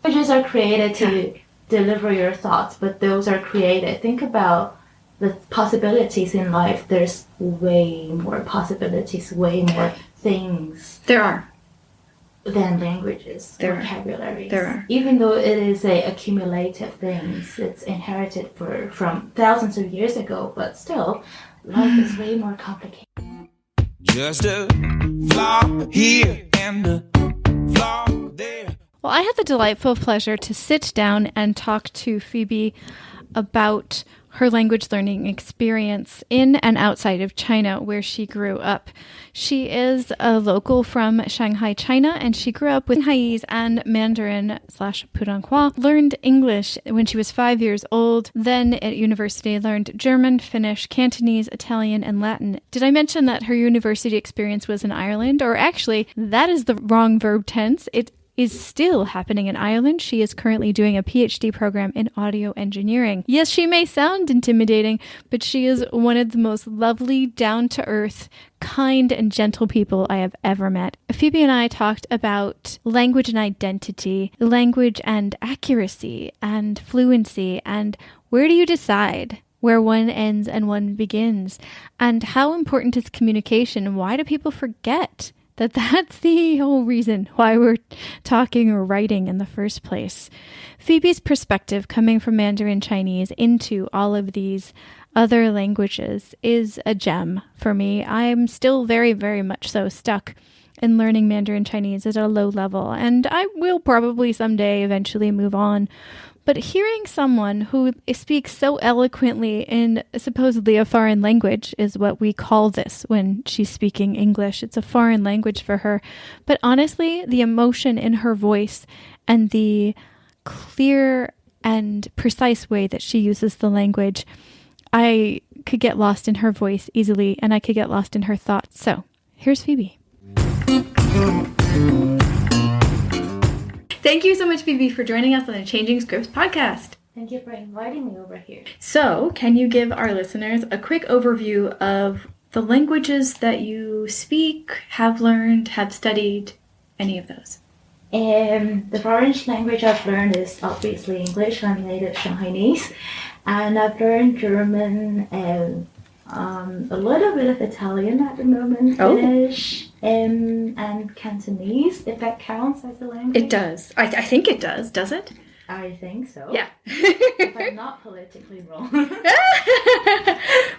Languages are created to deliver your thoughts, but those are created. Think about the possibilities in life. There's way more possibilities, way more things. There are. Than languages, vocabularies. There are. Even though it is a accumulative things, it's inherited from thousands of years ago, but still, life is way more complicated. Just a flaw here and a flaw there. Well, I had the delightful pleasure to sit down and talk to Phoebe about her language learning experience in and outside of China, where she grew up. She is a local from Shanghai, China, and she grew up with Shanghaiese and Mandarin/Putonghua, learned English when she was 5 years old, then at university learned German, Finnish, Cantonese, Italian, and Latin. Did I mention that her university experience was in Ireland? Or actually, that is the wrong verb tense. It is still happening in Ireland. She is currently doing a PhD program in audio engineering. Yes, she may sound intimidating, but she is one of the most lovely, down-to-earth, kind and gentle people I have ever met. Phoebe and I talked about language and identity, language and accuracy, and fluency, and where do you decide where one ends and one begins, and how important is communication, and why do people forget that's the whole reason why we're talking or writing in the first place. Phoebe's perspective coming from Mandarin Chinese into all of these other languages is a gem for me. I'm still very, very much so stuck in learning Mandarin Chinese at a low level, and I will probably someday eventually move on. But hearing someone who speaks so eloquently in supposedly a foreign language is what we call this when she's speaking English. It's a foreign language for her. But honestly, the emotion in her voice and the clear and precise way that she uses the language, I could get lost in her voice easily, and I could get lost in her thoughts. So here's Phoebe. Thank you so much, Phoebe, for joining us on the Changing Scripts podcast. Thank you for inviting me over here. So, can you give our listeners a quick overview of the languages that you speak, have learned, have studied, any of those? The foreign language I've learned is obviously English. I'm native Shanghainese. And I've learned German and a little bit of Italian at the moment, Finnish, and Cantonese, if that counts as a language. It does. I think it does it? I think so. Yeah. If I'm not politically wrong.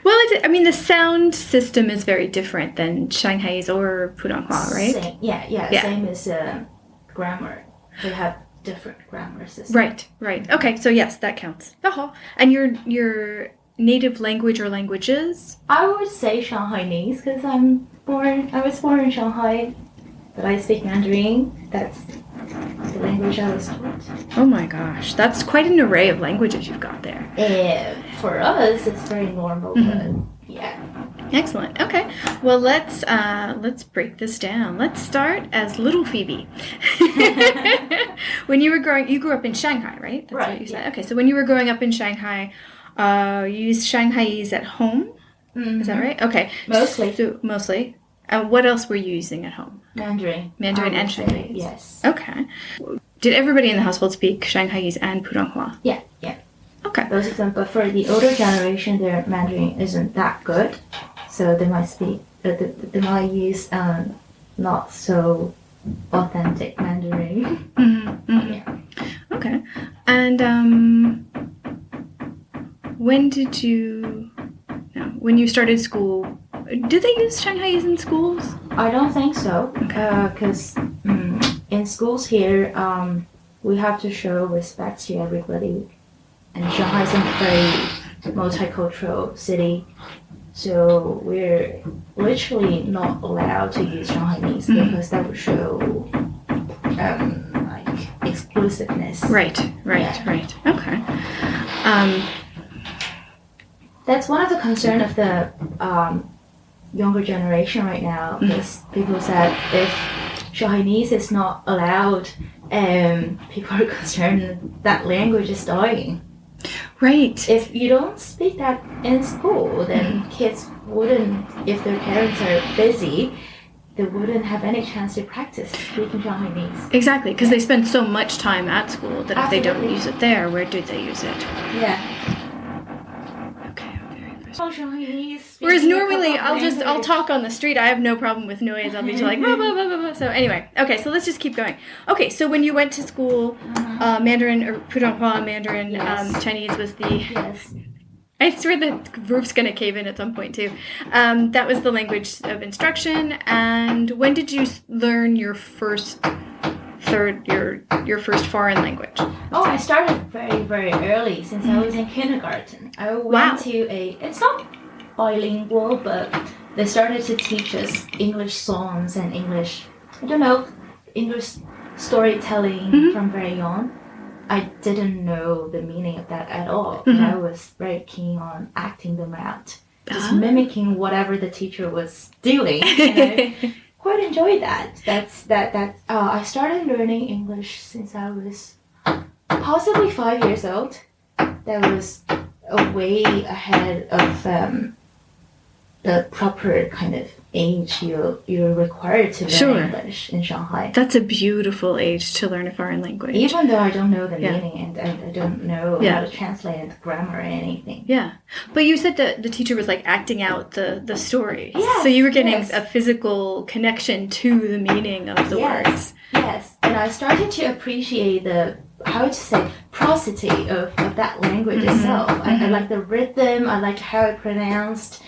Well, the sound system is very different than Shanghaiese or Putonghua, right? Same, yeah. Same as grammar. They have different grammar systems. Right. Okay, so yes, that counts. And your native language or languages? I would say Shanghainese because I was born in Shanghai, but I speak Mandarin. That's the language I was taught. Oh my gosh, that's quite an array of languages you've got there. For us, it's very normal, but yeah. Excellent. Okay. Well, let's break this down. Let's start as little Phoebe. When you grew up in Shanghai, right? That's what you said. Yeah. Okay. So when you were growing up in Shanghai, you used Shanghainese at home. Mm-hmm. Is that right? Okay. Mostly. What else were you using at home? Mandarin and Shanghainese. Yes. Okay. Did everybody in the household speak Shanghainese and Putonghua? Yeah. Okay. Both of them, but for the older generation, their Mandarin isn't that good, so they might speak. They might use not so authentic Mandarin. Mm-hmm. Yeah. Okay. And when you started school, did they use Shanghainese in schools? I don't think so, because in schools here, we have to show respect to everybody. And Shanghai is a very multicultural city, so we're literally not allowed to use Shanghainese because that would show exclusiveness. Right. Okay. That's one of the concerns of the younger generation right now, because people said if Shanghainese is not allowed, people are concerned that language is dying. Right. If you don't speak that in school, then kids wouldn't, if their parents are busy, they wouldn't have any chance to practice speaking Chinese. Exactly, because they spend so much time at school that if they don't Absolutely. use it there, where do they use it? Yeah. Okay, very interesting. Chinese. Whereas speaking a normally couple of I'll language. talk on the street. I have no problem with noise. I'll be just like blah, blah, blah, blah, blah. So anyway, okay, so let's just keep going. Okay, so when you went to school, Mandarin or Putonghua Mandarin Yes. Chinese was the. Yes. I swear the roof's gonna cave in at some point too. That was the language of instruction. And when did you learn your first first foreign language? Oh, I started very, very early since I was in kindergarten. I went Wow. to it's not bilingual, but they started to teach us English songs and English storytelling from very young. I didn't know the meaning of that at all, but I was very keen on acting them out, just mimicking whatever the teacher was doing. And I quite enjoyed that. I started learning English since I was possibly 5 years old. That was way ahead of the proper kind of age you're required to learn English in Shanghai. That's a beautiful age to learn a foreign language. Even though I don't know the meaning and I don't know how to translate it, grammar or anything. Yeah. But you said that the teacher was like acting out the story. Yes, so you were getting yes. a physical connection to the meaning of the words. Yes. And I started to appreciate the prosody of that language itself. I like the rhythm, I like how it pronounced.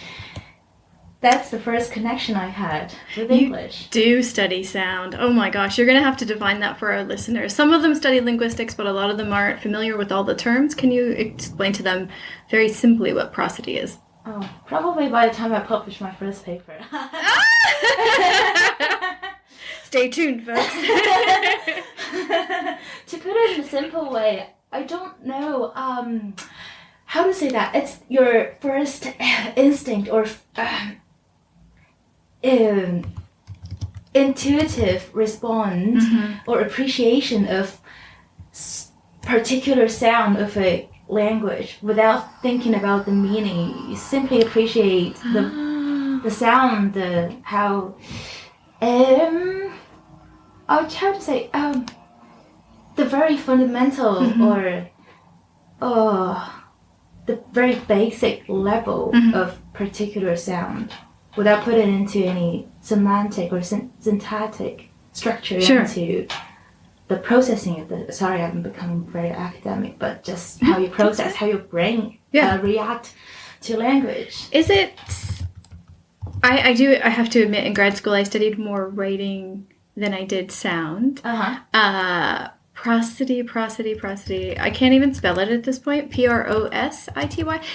That's the first connection I had with English. Do study sound. Oh my gosh, you're going to have to define that for our listeners. Some of them study linguistics, but a lot of them aren't familiar with all the terms. Can you explain to them very simply what prosody is? Oh, probably by the time I publish my first paper. Stay tuned, folks. To put it in a simple way, I don't know how to say that. It's your first instinct or intuitive response or appreciation of particular sound of a language without thinking about the meaning. You simply appreciate the sound, how to say the very fundamental or the very basic level of particular sound without putting into any semantic or syntactic structure into the processing of the. Sorry, I'm becoming very academic, but just how you process, how your brain react to language. Is it? I have to admit, in grad school, I studied more writing than I did sound. Prosody. I can't even spell it at this point. Prosity.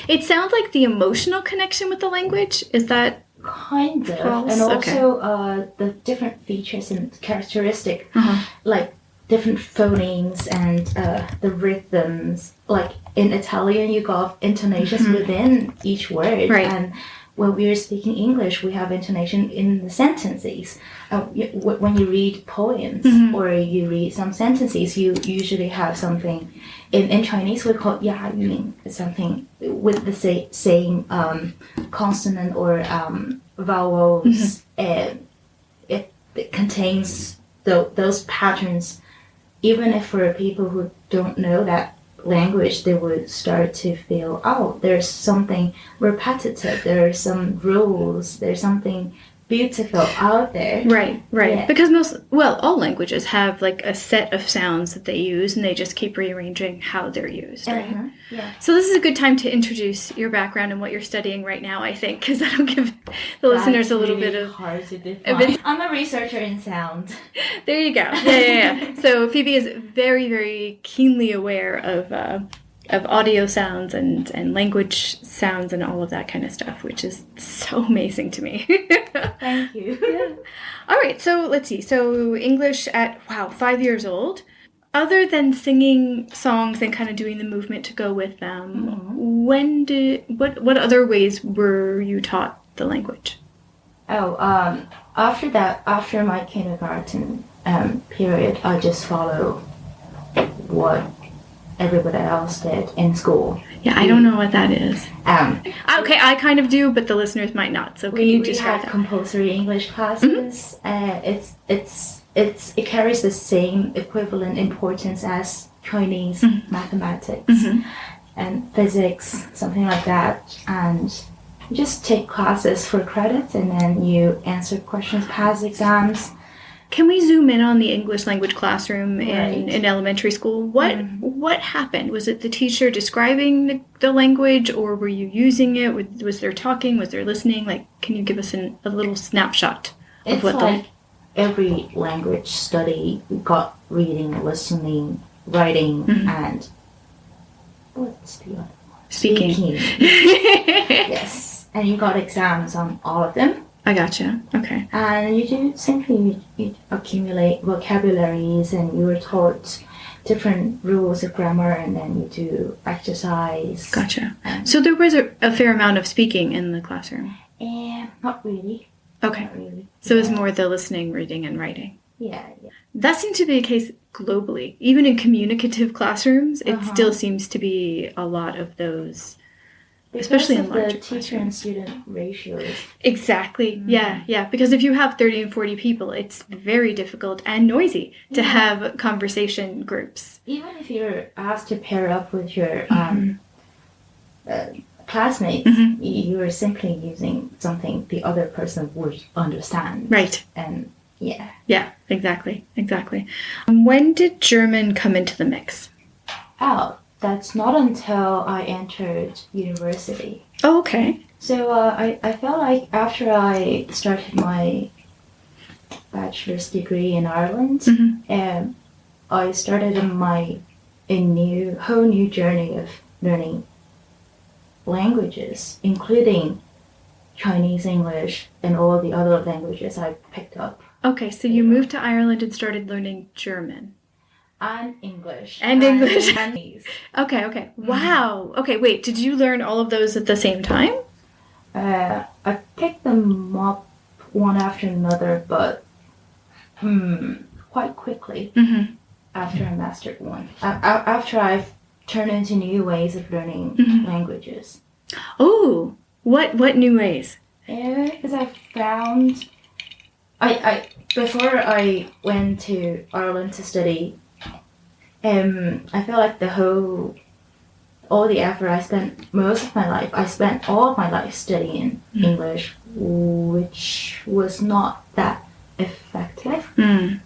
It sounds like the emotional connection with the language. Is that kind of? false? And also the different features and characteristics, like different phonemes and the rhythms. Like in Italian, you got intonations within each word, and when we're speaking English, we have intonation in the sentences. When you read poems or you read some sentences, you usually have something. In Chinese, we call it yayun. It's something with the same consonant or vowels. It contains those patterns. Even if for people who don't know that language, they would start to feel, there's something repetitive, there are some rules, there's something beautiful out there. Right. Yeah. Because all languages have like a set of sounds that they use, and they just keep rearranging how they're used, right? Yeah. So this is a good time to introduce your background and what you're studying right now, I think, because that'll give the listeners a little bit of... hard to define. I'm a researcher in sound. There you go. Yeah. So Phoebe is very, very keenly aware of audio sounds and language sounds and all of that kind of stuff, which is so amazing to me. Thank you. Yeah. All right, so let's see. So English at, 5 years old. Other than singing songs and kind of doing the movement to go with them, what other ways were you taught the language? After my kindergarten period, I just follow what everybody else did in school. Yeah, I don't know what that is. Okay, I kind of do, but the listeners might not. So can you describe that? Compulsory English classes. It carries the same equivalent importance as Chinese, mathematics, and physics, something like that. And you just take classes for credits, and then you answer questions, pass exams. Can we zoom in on the English language classroom in elementary school? What happened? Was it the teacher describing the language, or were you using it? Was there talking? Was there listening? Like, can you give us a little snapshot of what like every language study, we got reading, listening, writing, and what's the other one? Speaking. Yes, and you got exams on all of them. I gotcha. Okay. And you accumulate vocabularies, and you were taught different rules of grammar, and then you do exercise. Gotcha. So there was a fair amount of speaking in the classroom? Not really. Okay. Not really. So it was more the listening, reading, and writing. Yeah. That seems to be the case globally. Even in communicative classrooms, it still seems to be a lot of those. Because especially in larger the teacher and student ratios. Exactly. Yeah. Because if you have 30 and 40 people, it's very difficult and noisy to have conversation groups. Even if you're asked to pair up with your classmates, you are simply using something the other person would understand. Right. And yeah. Yeah, exactly. When did German come into the mix? That's not until I entered university. Oh, okay. So I felt like after I started my bachelor's degree in Ireland, I started a whole new journey of learning languages, including Chinese, English, and all the other languages I picked up. Okay, so you moved to Ireland and started learning German. And English. And English. Chinese. Okay. Wow. Okay, wait, did you learn all of those at the same time? I picked them up one after another, but quite quickly after I mastered one. After I've turned into new ways of learning languages. Oh, what new ways? Because I found... before I went to Ireland to study, I feel like all the effort I spent I spent all of my life studying English, which was not that effective. And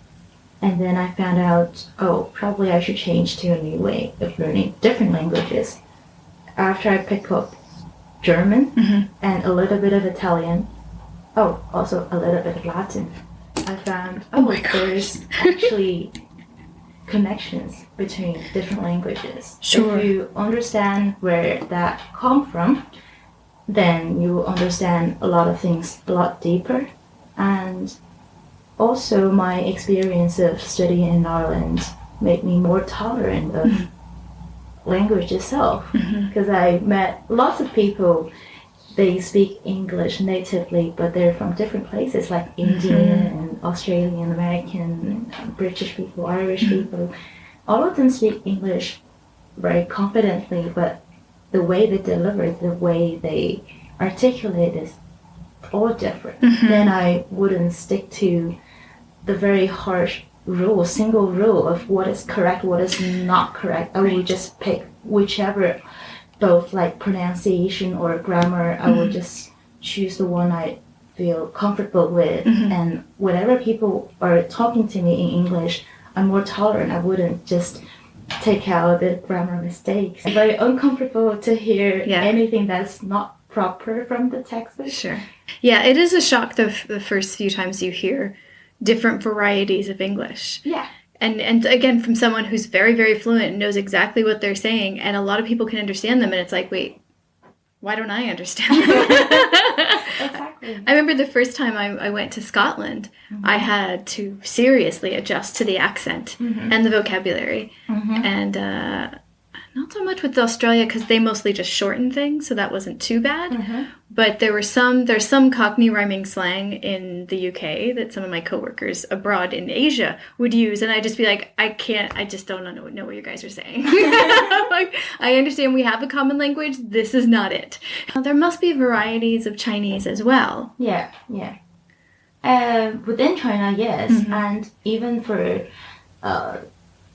then I found out, probably I should change to a new way of learning different languages. After I picked up German and a little bit of Italian, also a little bit of Latin, I found, there's actually connections between different languages. Sure. If you understand where that come from, then you understand a lot of things a lot deeper. And also my experience of studying in Ireland made me more tolerant of language itself, because I met lots of people. They speak English natively, but they're from different places, like Indian and Australian, American, British people, Irish people. All of them speak English very confidently, but the way they deliver it, the way they articulate is all different. Then I wouldn't stick to the very harsh single rule of what is correct, what is not correct. I would just pick whichever, both like pronunciation or grammar, I would just choose the one I feel comfortable with. And whenever people are talking to me in English, I'm more tolerant. I wouldn't just take out the grammar mistakes. It's very uncomfortable to hear anything that's not proper from the textbook. Sure. Yeah, it is a shock the first few times you hear different varieties of English. Yeah. And again, from someone who's very, very fluent and knows exactly what they're saying, and a lot of people can understand them, and it's like, wait, why don't I understand them? Exactly. I remember the first time I went to Scotland, I had to seriously adjust to the accent and the vocabulary. And Not so much with Australia because they mostly just shorten things, so that wasn't too bad. But there's some Cockney rhyming slang in the UK that some of my coworkers abroad in Asia would use, and I'd just be like, I just don't know what you guys are saying. Like, I understand we have a common language. This is not it. There must be varieties of Chinese as well. Yeah. Within China, yes, and even for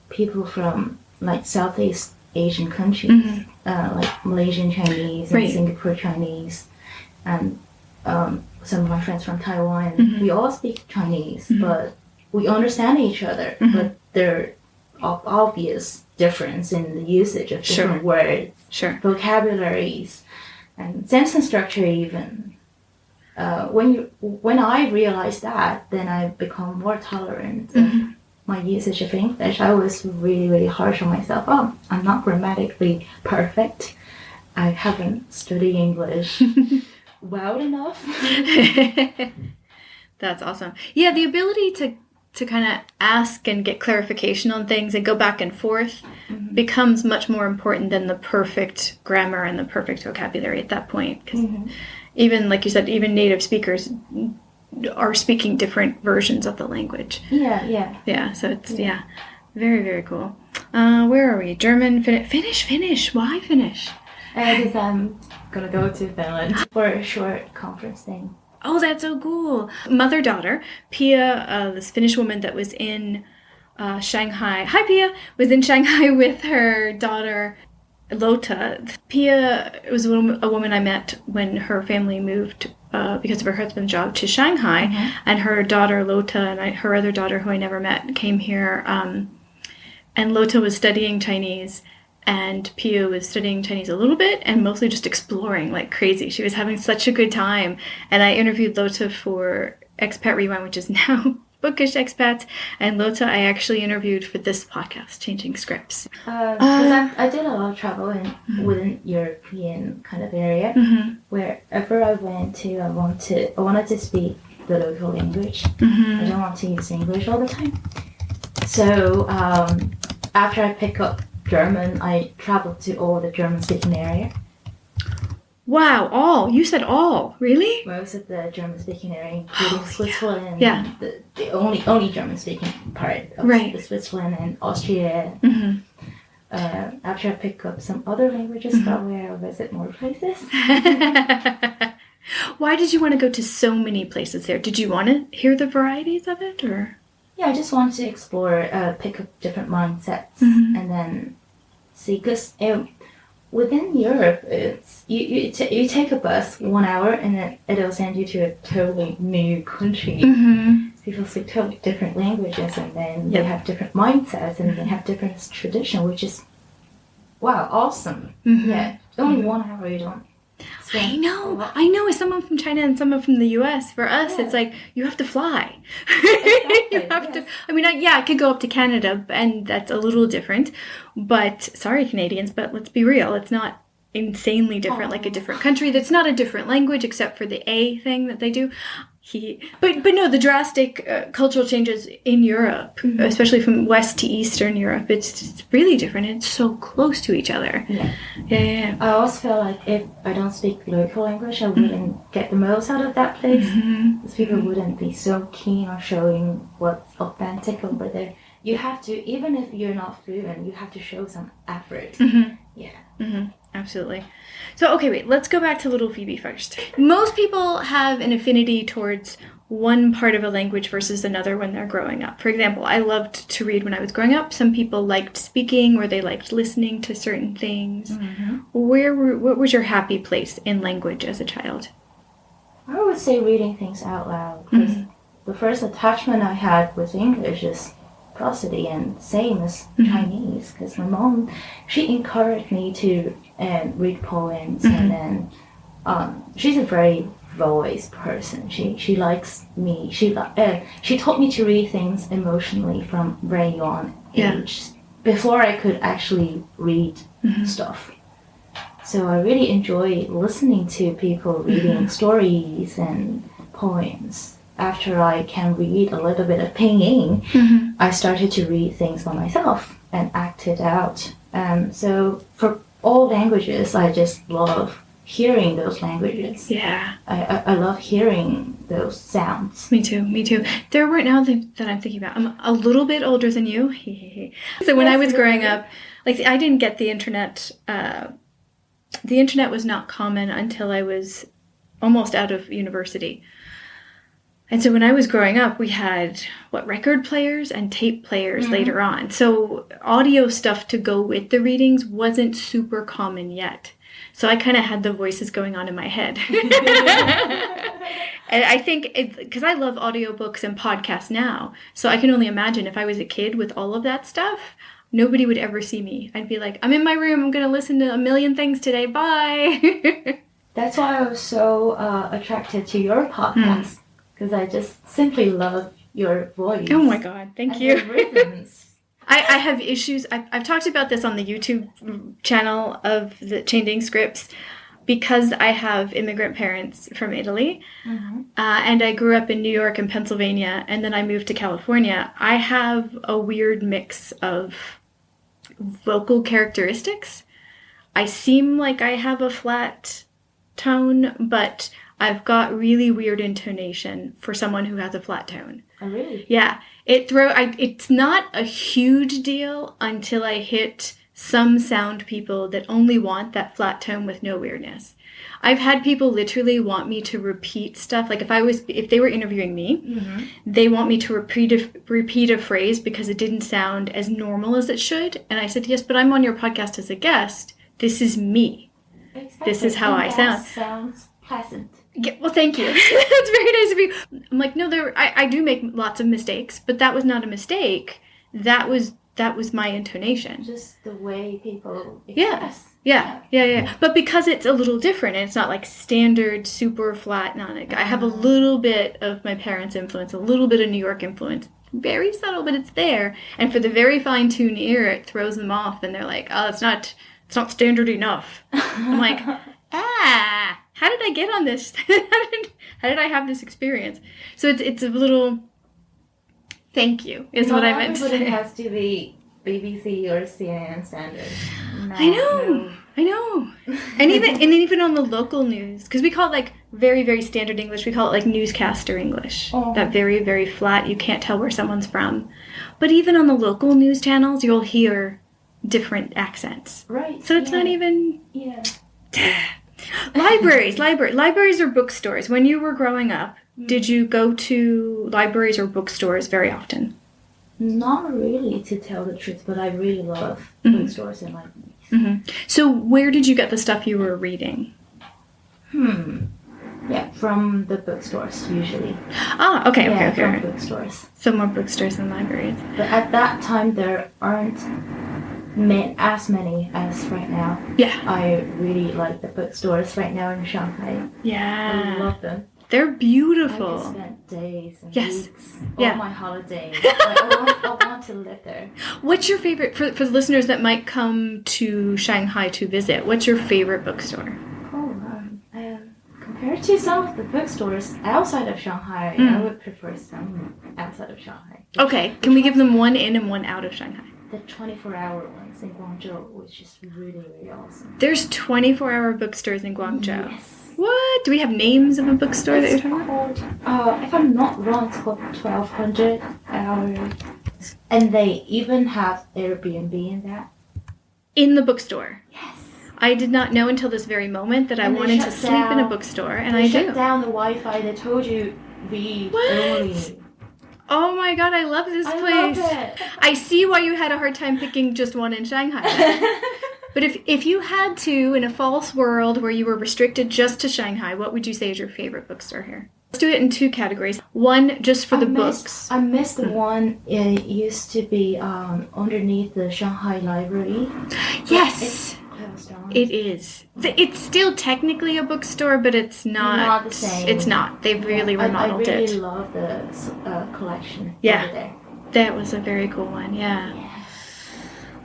people from like Southeast Asian countries, like Malaysian Chinese and Singapore Chinese, and some of my friends from Taiwan, we all speak Chinese, but we understand each other. But there are obvious difference in the usage of different words, vocabularies, and sentence structure even. When I realized that, then I become more tolerant of my usage of English. I was really, really harsh on myself. Oh, I'm not grammatically perfect. I haven't studied English well enough. That's awesome. Yeah, the ability to kind of ask and get clarification on things and go back and forth becomes much more important than the perfect grammar and the perfect vocabulary at that point. Because even, like you said, even native speakers are speaking different versions of the language. Yeah, so it's, very, very cool. Where are we? German, Finnish. Why Finnish? Because I'm going to go to Finland for a short conference thing. Oh, that's so cool. Mother-daughter, Pia, this Finnish woman that was in Shanghai. Hi, Pia! Was in Shanghai with her daughter, Lota. Pia was a woman I met when her family moved because of her husband's job to Shanghai, and her daughter Lota and her other daughter who I never met came here, and Lota was studying Chinese, and Pia was studying Chinese a little bit and mostly just exploring like crazy. She was having such a good time, and I interviewed Lota for Expat Rewind, which is now Bookish Expats, and Lota I actually interviewed for this podcast, Changing Scripts. Because I did a lot of travel within European kind of area. Wherever I went to, I wanted to speak the local language. I don't want to use English all the time. So after I pick up German, I traveled to all the German-speaking area. Wow, all? You said all? Really? Most of the German-speaking area, including Switzerland. Yeah. The only German-speaking part of the Switzerland and Austria. After I pick up some other languages, probably I'll visit more places. Why did you want to go to so many places there? Did you want to hear the varieties of it, or? Yeah, I just wanted to explore, pick up different mindsets, and then see, because within Europe, it's you take a bus 1 hour, and then it'll send you to a totally new country. People speak totally different languages, and then they have different mindsets, and they have different tradition, which is, wow, awesome. Yeah, only 1 hour you don't. I know. As someone from China and someone from the U.S., for us, it's like, you have to fly. You have to. I mean, I could go up to Canada, and that's a little different. But, sorry, Canadians, but let's be real. It's not insanely different, like a different country. That's not a different language, except for the A thing that they do. But no, the drastic cultural changes in Europe, especially from West to Eastern Europe, it's really different. It's so close to each other. Yeah. I also feel like if I don't speak local English, I wouldn't get the most out of that place. Because people wouldn't be so keen on showing what's authentic over there. You have to, even if you're not fluent, you have to show some effort. Absolutely. So, okay, wait, let's go back to little Phoebe first. Most people have an affinity towards one part of a language versus another when they're growing up. For example, I loved to read when I was growing up. Some people liked speaking or they liked listening to certain things. What was your happy place in language as a child? I would say reading things out loud. Because the first attachment I had with English is prosody, and same as Chinese, because my mom, she encouraged me to read poems, and then she's a very voice person. She likes me. She taught me to read things emotionally from very young age, before I could actually read stuff. So I really enjoy listening to people reading stories and poems. After I can read a little bit of pinyin, I started to read things by myself and act it out So for all languages, I just love hearing those languages. Yeah. I love hearing those sounds. Me too. There were, now that I'm thinking about, I'm a little bit older than you. So when I was growing up, like, I didn't get the internet. The internet was not common until I was almost out of university. And so when I was growing up, we had, record players and tape players later on. So audio stuff to go with the readings wasn't super common yet. So I kind of had the voices going on in my head. And I think, because I love audiobooks and podcasts now, so I can only imagine if I was a kid with all of that stuff, nobody would ever see me. I'd be like, I'm in my room, I'm going to listen to a million things today, bye. That's why I was so attracted to your podcast. Because I just simply love your voice. Oh my God, thank you. Your rhythms. I have issues. I've talked about this on the YouTube channel of the Changing Scripts, because I have immigrant parents from Italy, and I grew up in New York and Pennsylvania, and then I moved to California. I have a weird mix of vocal characteristics. I seem like I have a flat tone, but I've got really weird intonation for someone who has a flat tone. Oh, really? Yeah. It's not a huge deal until I hit some sound people that only want that flat tone with no weirdness. I've had people literally want me to repeat stuff. Like if they were interviewing me, they want me to repeat a phrase because it didn't sound as normal as it should. And I said, yes, but I'm on your podcast as a guest. This is me. Exactly. This is how I sound. Sounds pleasant. Yeah, well, thank you. That's very nice of you. I'm like, no, I do make lots of mistakes, but that was not a mistake. That was my intonation. Just the way people express. Yeah. But because it's a little different, and it's not like standard, super flat, I have a little bit of my parents' influence, a little bit of New York influence. Very subtle, but it's there. And for the very fine-tuned ear, it throws them off, and they're like, oh, it's not standard enough. I'm like, how did I get on this? How did I have this experience? So it's a little thank you is what I meant to say. Everybody has to be BBC or CNN standard. No, I know. And even on the local news, because we call it like very, very standard English. We call it like newscaster English. Oh. That very, very flat. You can't tell where someone's from. But even on the local news channels, you'll hear different accents. Right. So it's not even. Yeah. Libraries or bookstores. When you were growing up, did you go to libraries or bookstores very often? Not really, to tell the truth, but I really love bookstores and libraries. So where did you get the stuff you were reading? Yeah, from the bookstores, usually. Okay. From bookstores. So more bookstores than libraries. But at that time, there aren't as many as right now. Yeah. I really like the bookstores right now in Shanghai. Yeah. I love them. They're beautiful. I can spend days and weeks on my holidays. I want to live there. What's your favorite, for the listeners that might come to Shanghai to visit, what's your favorite bookstore? Compared to some of the bookstores outside of Shanghai, I would prefer some outside of Shanghai. Okay, can we give them one in and one out of Shanghai? The 24-hour ones in Guangzhou, which is really, really awesome. There's 24-hour bookstores in Guangzhou. Yes. What? Do we have names of a bookstore that you're talking about? If I'm not wrong, it's called 1200 Hours. And they even have Airbnb in that. In the bookstore? Yes. I did not know until this very moment that I wanted to sleep in a bookstore, and I do. They shut down the Wi-Fi. They told you read early. Oh my god, I love this place. I love it. I see why you had a hard time picking just one in Shanghai. But if you had to, in a false world where you were restricted just to Shanghai, what would you say is your favorite bookstore here? Let's do it in two categories. One, just for the books. I missed the one. It used to be underneath the Shanghai Library. Yes! Closed down. It is. It's still technically a bookstore, but it's not the same. It's not. They've really remodeled it. I really love the collection over there. That was a very cool one, yeah.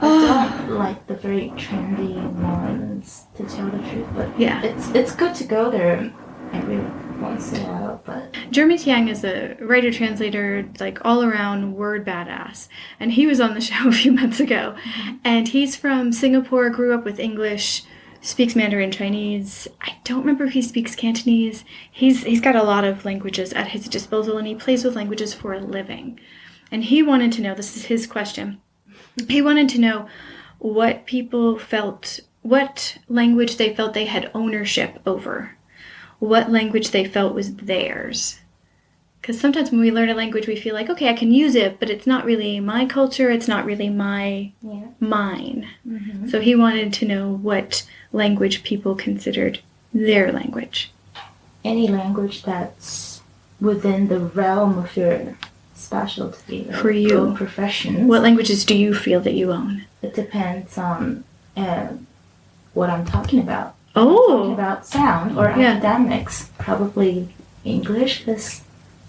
I don't like the very trendy ones, to tell the truth, but it's good to go there every once in a while, but Jeremy Tiang is a writer-translator, like all-around word badass. And he was on the show a few months ago. And he's from Singapore, grew up with English, speaks Mandarin Chinese. I don't remember if he speaks Cantonese. He's got a lot of languages at his disposal, and he plays with languages for a living. And he wanted to know, this is his question, he wanted to know what people felt, what language they felt they had ownership over. What language they felt was theirs. Because sometimes when we learn a language, we feel like, okay, I can use it, but it's not really my culture, it's not really mine. Mm-hmm. So he wanted to know what language people considered their language. Any language that's within the realm of your specialty for you, own profession. What languages do you feel that you own? It depends on what I'm talking about. Oh, talking about sound or academics, probably English, because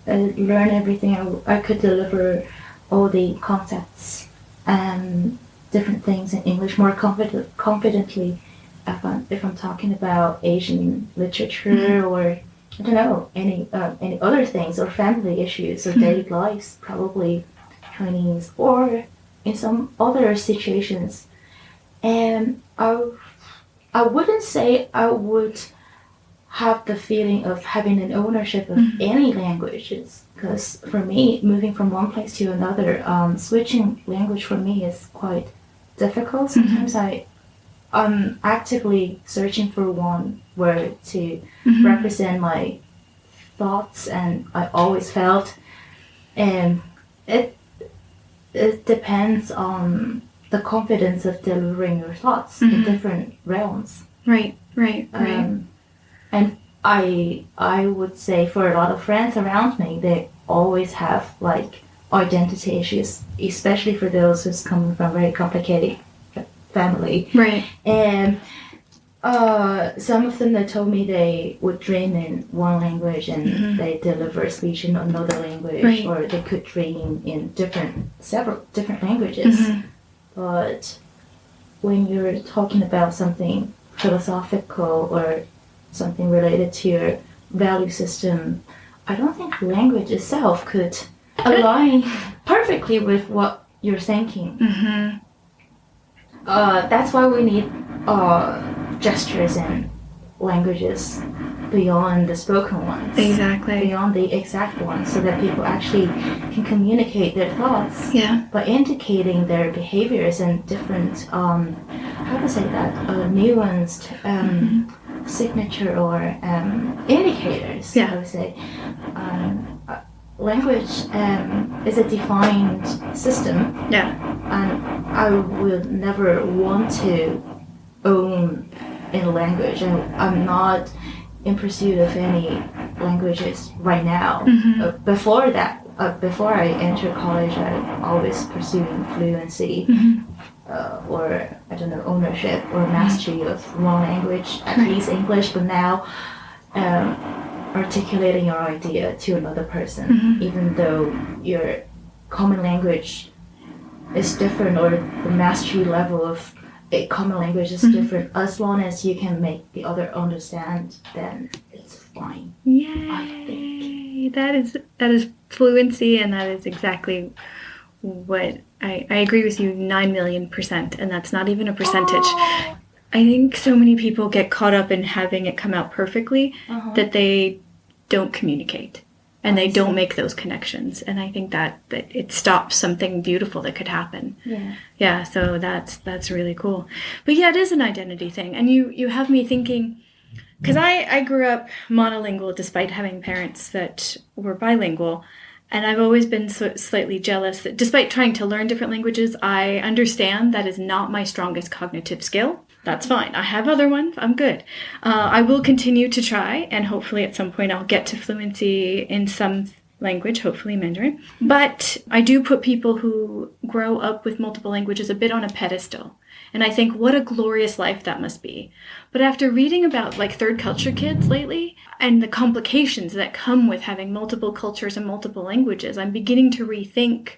I learned everything. I could deliver all the concepts and different things in English more confidently if I'm talking about Asian literature or I don't know any other things or family issues or daily lives, probably Chinese, or in some other situations. And I wouldn't say I would have the feeling of having an ownership of any languages, because for me, moving from one place to another, switching language for me is quite difficult. Sometimes I'm actively searching for one word to represent my thoughts, and I always felt, and it depends on the confidence of delivering your thoughts in different realms. Right. And I would say for a lot of friends around me, they always have like identity issues, especially for those who's coming from very complicated family. Right. And some of them, they told me they would dream in one language and they deliver speech in another language, or they could dream in several different languages. But when you're talking about something philosophical or something related to your value system, I don't think language itself could align perfectly with what you're thinking. That's why we need gestures and languages beyond the spoken ones. Exactly. Beyond the exact ones, so that people actually can communicate their thoughts by indicating their behaviors and different, how to say that, nuanced signature or indicators, I would say. Language is a defined system, and I would never want to own in language, and I'm not in pursuit of any languages right now. Before that, before I entered college, I always pursuing fluency, or I don't know, ownership or mastery of one language, at least English. But now, articulating your idea to another person, even though your common language is different, or the mastery level of a common language is different, as long as you can make the other understand, then it's fine. Yay! I think That is fluency, and that is exactly what I agree with you 9,000,000%, and that's not even a percentage. I think so many people get caught up in having it come out perfectly that they don't communicate. And they don't make those connections. And I think that it stops something beautiful that could happen. Yeah, so that's really cool. But yeah, it is an identity thing. And you have me thinking, because I grew up monolingual despite having parents that were bilingual. And I've always been slightly jealous that despite trying to learn different languages, I understand that is not my strongest cognitive skill. That's fine. I have other ones. I'm good. I will continue to try, and hopefully at some point I'll get to fluency in some language, hopefully Mandarin. But I do put people who grow up with multiple languages a bit on a pedestal. And I think what a glorious life that must be. But after reading about like third culture kids lately and the complications that come with having multiple cultures and multiple languages, I'm beginning to rethink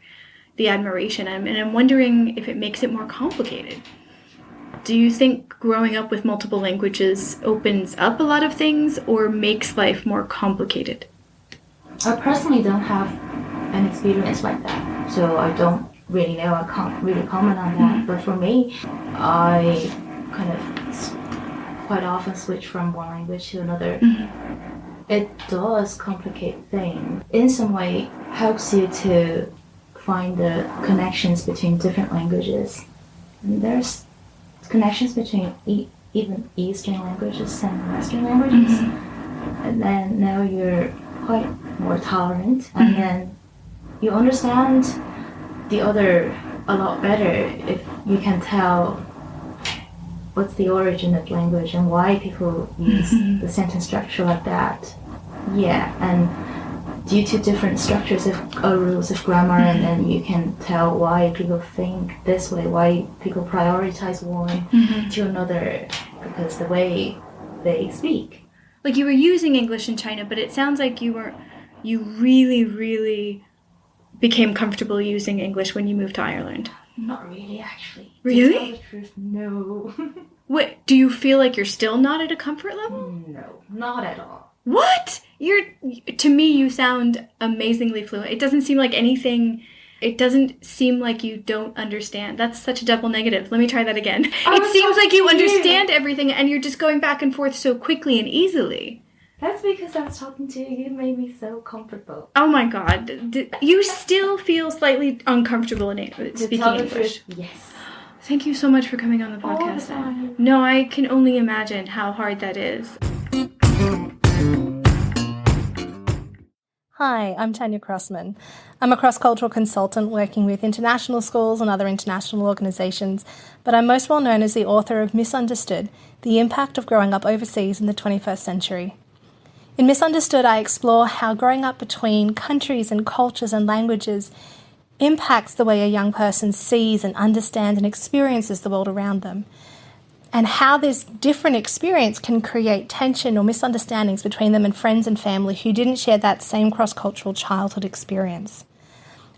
the admiration. And I'm wondering if it makes it more complicated. Do you think growing up with multiple languages opens up a lot of things or makes life more complicated? I personally don't have an experience like that, so I don't really know. I can't really comment on that. But for me, I kind of quite often switch from one language to another. It does complicate things. In some way, helps you to find the connections between different languages. And there's connections between even Eastern languages and Western languages. And then now you're quite more tolerant, and then you understand the other a lot better if you can tell what's the origin of language and why people use the sentence structure like that. Yeah, and due to different structures of rules of grammar, and then you can tell why people think this way, why people prioritize one to another, because the way they speak. Like, you were using English in China, but it sounds like you really, really became comfortable using English when you moved to Ireland. Not really, actually. Really? To tell the truth, no. What, do you feel like you're still not at a comfort level? No, not at all. What? To me, you sound amazingly fluent. It doesn't seem like anything... It doesn't seem like you don't understand. That's such a double negative. Let me try that again. It seems like you understand everything and you're just going back and forth so quickly and easily. That's because I was talking to you. You made me so comfortable. Oh my God. You still feel slightly uncomfortable in speaking English. Yes. Thank you so much for coming on the podcast. All the time. No, I can only imagine how hard that is. Hi, I'm Tanya Crossman. I'm a cross-cultural consultant working with international schools and other international organisations, but I'm most well known as the author of Misunderstood, The Impact of Growing Up Overseas in the 21st Century. In Misunderstood, I explore how growing up between countries and cultures and languages impacts the way a young person sees and understands and experiences the world around them, and how this different experience can create tension or misunderstandings between them and friends and family who didn't share that same cross-cultural childhood experience.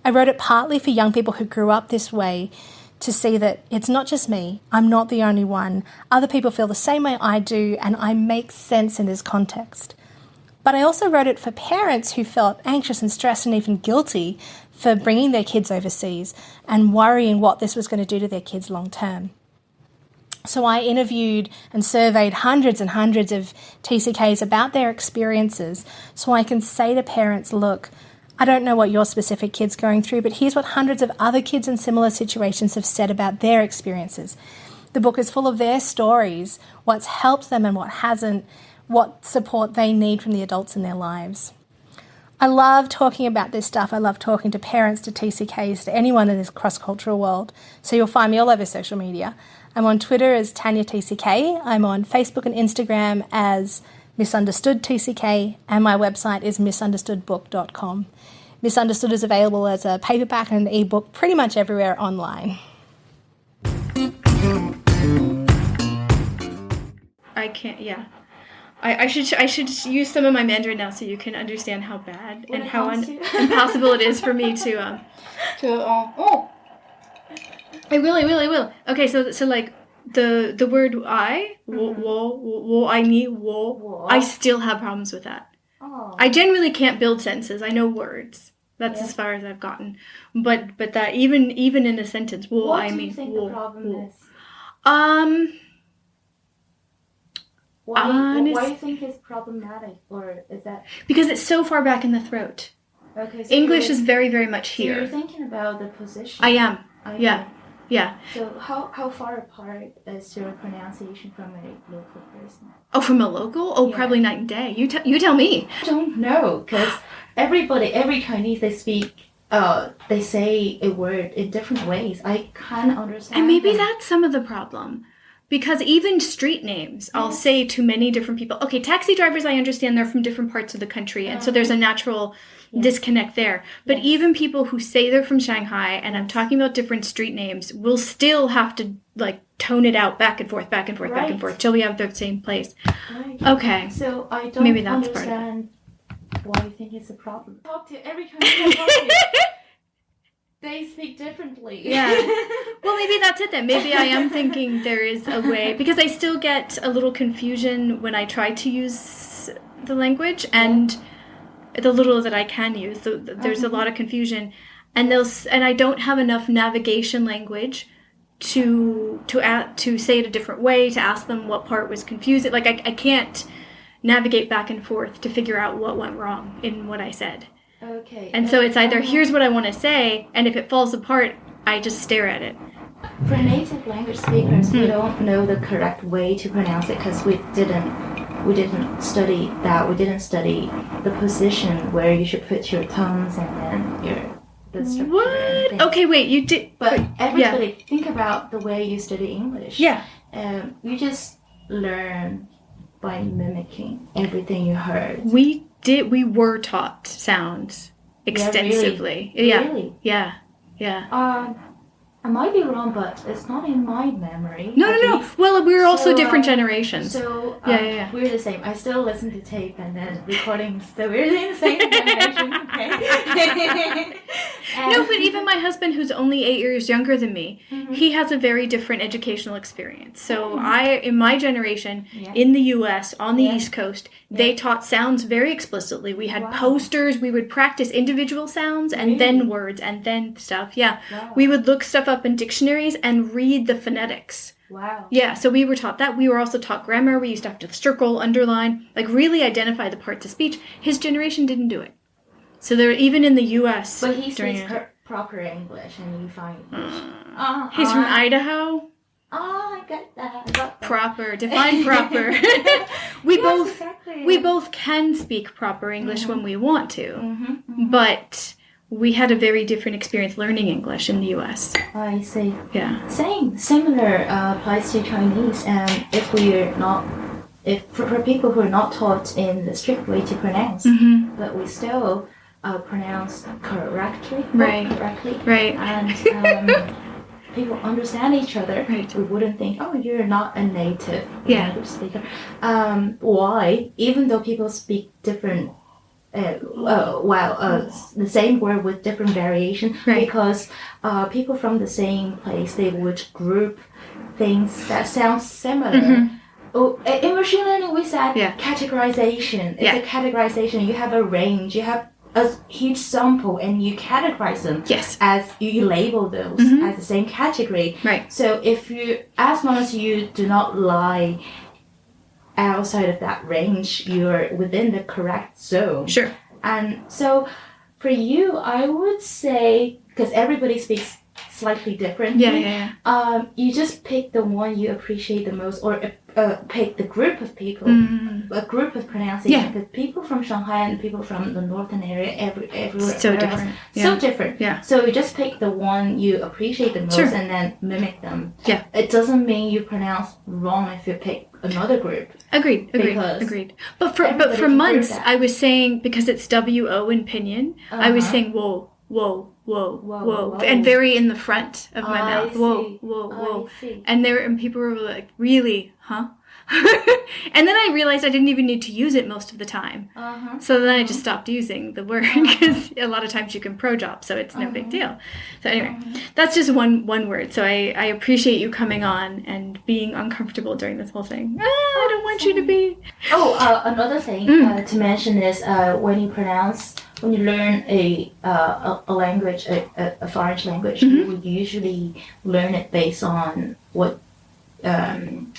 I wrote it partly for young people who grew up this way to see that it's not just me, I'm not the only one, other people feel the same way I do, and I make sense in this context. But I also wrote it for parents who felt anxious and stressed and even guilty for bringing their kids overseas and worrying what this was going to do to their kids long term. So I interviewed and surveyed hundreds and hundreds of TCKs about their experiences so I can say to parents, look, I don't know what your specific kid's going through, but here's what hundreds of other kids in similar situations have said about their experiences. The book is full of their stories, what's helped them and what hasn't, what support they need from the adults in their lives. I love talking about this stuff. I love talking to parents, to TCKs, to anyone in this cross-cultural world. So you'll find me all over social media. I'm on Twitter as Tanya TCK. I'm on Facebook and Instagram as Misunderstood TCK, and my website is misunderstoodbook.com. Misunderstood is available as a paperback and an ebook pretty much everywhere online. I can't, yeah. I should use some of my Mandarin now so you can understand how bad and how impossible it is for me to I will. Okay, so like the word I, I still have problems with that. Oh. I generally can't build sentences. I know words. That's as far as I've gotten. But that even in a sentence, what do you think the problem is? Why do you think it's problematic, or is that because it's so far back in the throat? Okay, so English is very, very much so here. You're thinking about the position. I am. Okay. Yeah. So how far apart is your pronunciation from a local person? Oh, from a local? Oh, yeah. Probably night and day. You tell me. I don't know, because every Chinese they speak, they say a word in different ways. I can't understand. And maybe that's some of the problem. Because even street names, I'll say to many different people, okay, taxi drivers, I understand they're from different parts of the country, and so there's a natural disconnect there. But even people who say they're from Shanghai, and I'm talking about different street names, will still have to, like, tone it out back and forth, till we have the same place. Right. Okay. So I don't maybe that's understand why you think it's a problem. Talk to every Chinese I talk to. they speak differently. Yeah. Well, maybe that's it then. Maybe I am thinking there is a way, because I still get a little confusion when I try to use the language, and the little that I can use, there's a lot of confusion, and I don't have enough navigation language to say it a different way, to ask them what part was confusing. Like I can't navigate back and forth to figure out what went wrong in what I said. Okay. And so it's either here's what I want to say, and if it falls apart, I just stare at it. For native language speakers, we don't know the correct way to pronounce it because we didn't study that. We didn't study the position where you should put your tones and then the structure. What? Okay, wait, you did. But everybody, think about the way you study English. Yeah. You just learn by mimicking everything you heard. We were taught sounds extensively. Really? Yeah. I might be wrong, but it's not in my memory. No. Well, we're also different generations. So yeah. We're the same. I still listen to tape and then recordings, so we're in the same generation. Okay. No, but even my husband, who's only 8 years younger than me, he has a very different educational experience. So in my generation, in the U.S., on the East Coast, they taught sounds very explicitly. We had posters. We would practice individual sounds and then words and then stuff. Yeah. Wow. We would look stuff up in dictionaries and read the phonetics. Wow. Yeah, so we were taught that. We were also taught grammar. We used to have to circle, underline, like really identify the parts of speech. His generation didn't do it. So there, even in the U.S. But he speaks proper English, and you find he's from Idaho. Oh, I get that. Proper, define proper. We both can speak proper English when we want to, but we had a very different experience learning English in the U.S. I see. Yeah. Similar applies to Chinese. And for people who are not taught in the strict way to pronounce, but we still pronounce correctly. Right. And people understand each other. Right. We wouldn't think, oh, you're not a native language speaker. Why? Even though people speak different. The same word with different variation, because people from the same place, they would group things that sound similar. In machine learning, we said categorization. It's a categorization. You have a range. You have a huge sample, and you categorize them as you label those as the same category. Right. So as long as you do not lie outside of that range, you're within the correct zone. Sure. And so for you, I would say, because everybody speaks slightly differently, you just pick the one you appreciate the most, or pick the group of people, a group of pronunciation, because people from Shanghai and people from the northern area, everywhere so different. So different. Yeah. So you just pick the one you appreciate the most and then mimic them. Yeah. It doesn't mean you pronounce wrong if you pick another group. Agreed. But for months, I was saying, because it's W-O in pinyin, I was saying whoa, and very in the front of my mouth. Whoa. And people were like, really, huh? And then I realized I didn't even need to use it most of the time. So then I just stopped using the word, because a lot of times you can pro-drop, so it's no big deal. So anyway, that's just one word. So I appreciate you coming on and being uncomfortable during this whole thing. I don't want you to be. Another thing to mention is when you learn a language, a foreign language, you would usually learn it based on what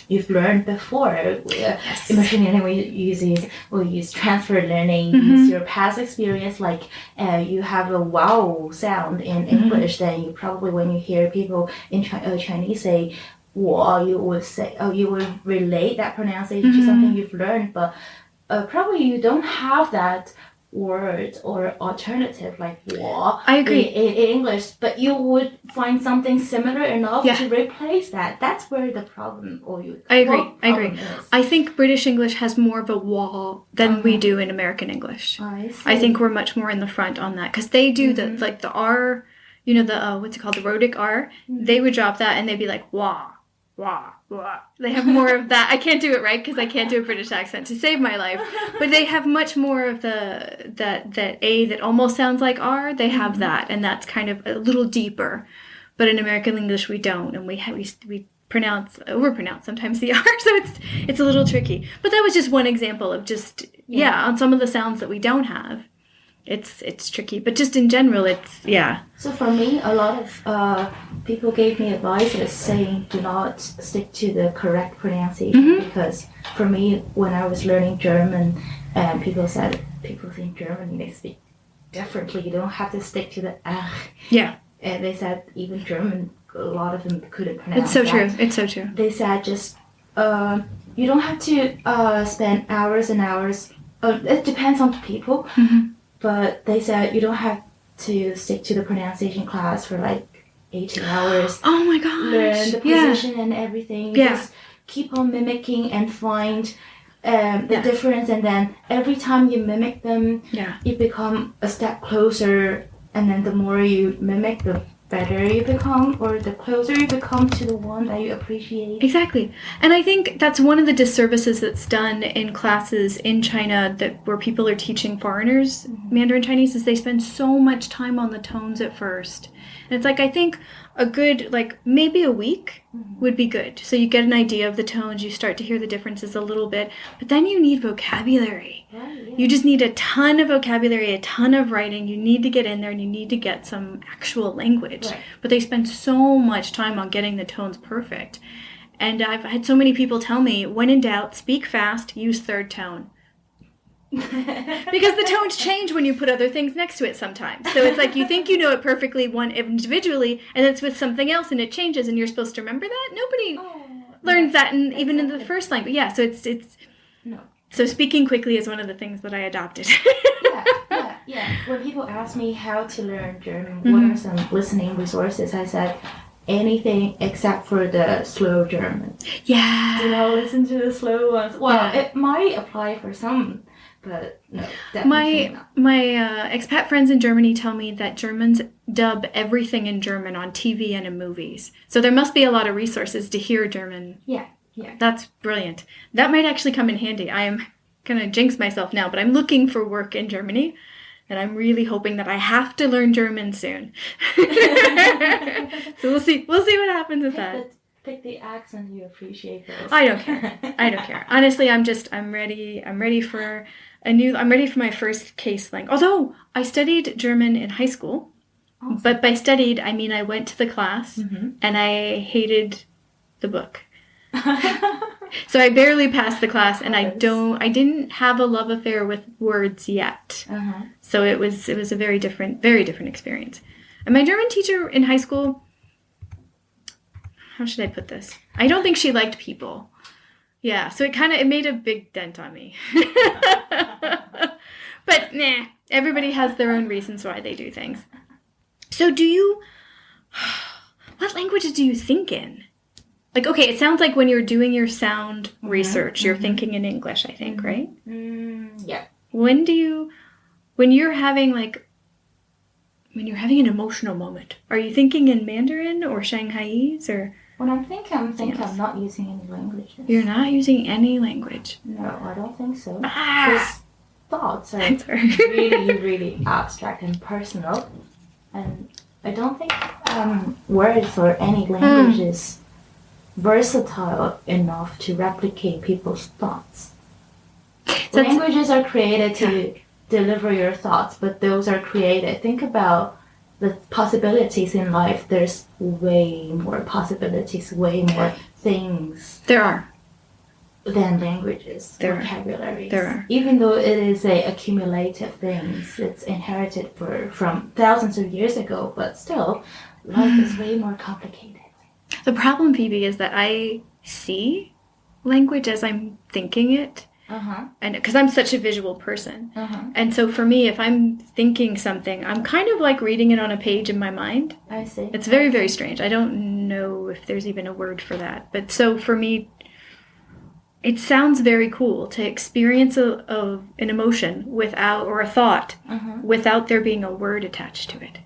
you've learned before. In machine learning, we use transfer learning, use your past experience. Like you have a wow sound in English, then you probably, when you hear people in Chinese say wow, you would relate that pronunciation to something you've learned, but probably you don't have that word or alternative like "wa" I agree. in English, but you would find something similar enough to replace that. That's where the problem, I agree. Is. I think British English has more of a "wa" than we do in American English. I see. I think we're much more in the front on that, because they do the R, the what's it called, the rhotic R. They would drop that and they'd be like "wa." wah, wah. They have more of that. I can't do it right because I can't do a British accent to save my life. But they have much more of that A that almost sounds like R. They have that, and that's kind of a little deeper. But in American English, we don't, and we overpronounce sometimes the R, so it's a little tricky. But that was just one example of just on some of the sounds that we don't have. It's tricky, but just in general, So for me, a lot of people gave me advice saying do not stick to the correct pronunciation because for me, when I was learning German, people think German they speak differently. You don't have to stick to the Yeah. And they said even German, a lot of them couldn't pronounce. It's so true. It's so true. They said just you don't have to spend hours and hours. It depends on people. But they said you don't have to stick to the pronunciation class for like 18 hours. Oh my gosh. Learn the position and everything. Just keep on mimicking and find the difference. And then every time you mimic them, you become a step closer. And then the more you mimic, the better you become, or the closer you become to the one that you appreciate. Exactly. And I think that's one of the disservices that's done in classes in China where people are teaching foreigners Mandarin Chinese is they spend so much time on the tones at first. And it's like, I think a good, maybe a week would be good. So you get an idea of the tones, you start to hear the differences a little bit, but then you need vocabulary. Right, yeah. You just need a ton of vocabulary, a ton of writing. You need to get in there and you need to get some actual language. Right. But they spend so much time on getting the tones perfect. And I've had so many people tell me, when in doubt, speak fast, use third tone. Because the tones change when you put other things next to it sometimes. So it's like you think you know it perfectly one individually, and it's with something else and it changes, and you're supposed to remember that? Nobody learns that even in the first language. Yeah, so it's no. So speaking quickly is one of the things that I adopted. Yeah. When people ask me how to learn German, what are some listening resources, I said anything except for the slow German. Yeah. Do not listen to the slow ones. Well, it might apply for some, but no, definitely not. My expat friends in Germany tell me that Germans dub everything in German on TV and in movies. So there must be a lot of resources to hear German. Yeah. That's brilliant. That might actually come in handy. I am going to jinx myself now, but I'm looking for work in Germany, and I'm really hoping that I have to learn German soon. So we'll see what happens with that. Pick the accent you appreciate first. I don't care. Honestly, I'm ready. I'm ready for my first case language. Although I studied German in high school, but by studied I mean I went to the class and I hated the book. So I barely passed the class, and I didn't have a love affair with words yet. So it was a very different experience. And my German teacher in high school, how should I put this? I don't think she liked people. Yeah, so it made a big dent on me. But everybody has their own reasons why they do things. So what languages do you think in? Okay, it sounds like when you're doing your sound research, you're thinking in English, I think, right? Yeah. When you're having an emotional moment, are you thinking in Mandarin or Shanghaiese or? When I'm thinking, I'm not using any languages. You're not using any language? No, I don't think so. Because thoughts are really, really abstract and personal. And I don't think words or any language is versatile enough to replicate people's thoughts. So languages are created to deliver your thoughts, but those are created. Think about the possibilities in life. There's way more possibilities, way more things. There are. Than languages, vocabularies. There are. Even though it is a accumulative things, it's inherited from thousands of years ago, but still, life is way more complicated. The problem, Phoebe, is that I see language as I'm thinking it. And because I'm such a visual person. And so for me, if I'm thinking something, I'm kind of like reading it on a page in my mind. I see. It's very, very strange. I don't know if there's even a word for that. But so for me, it sounds very cool to experience an emotion or a thought without there being a word attached to it.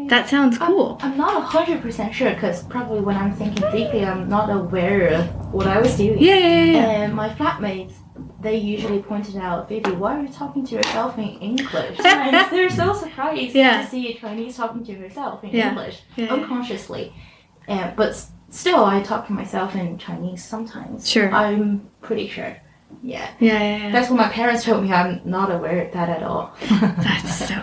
That sounds cool. I'm not 100% sure because probably when I'm thinking deeply, I'm not aware of what I was doing. Yeah. And my flatmates, they usually pointed out, Phoebe, why are you talking to yourself in English? And they're so surprised to see a Chinese talking to herself in English, unconsciously. But still, I talk to myself in Chinese sometimes. Sure. I'm pretty sure. Yeah. That's what my parents told me. I'm not aware of that at all. That's so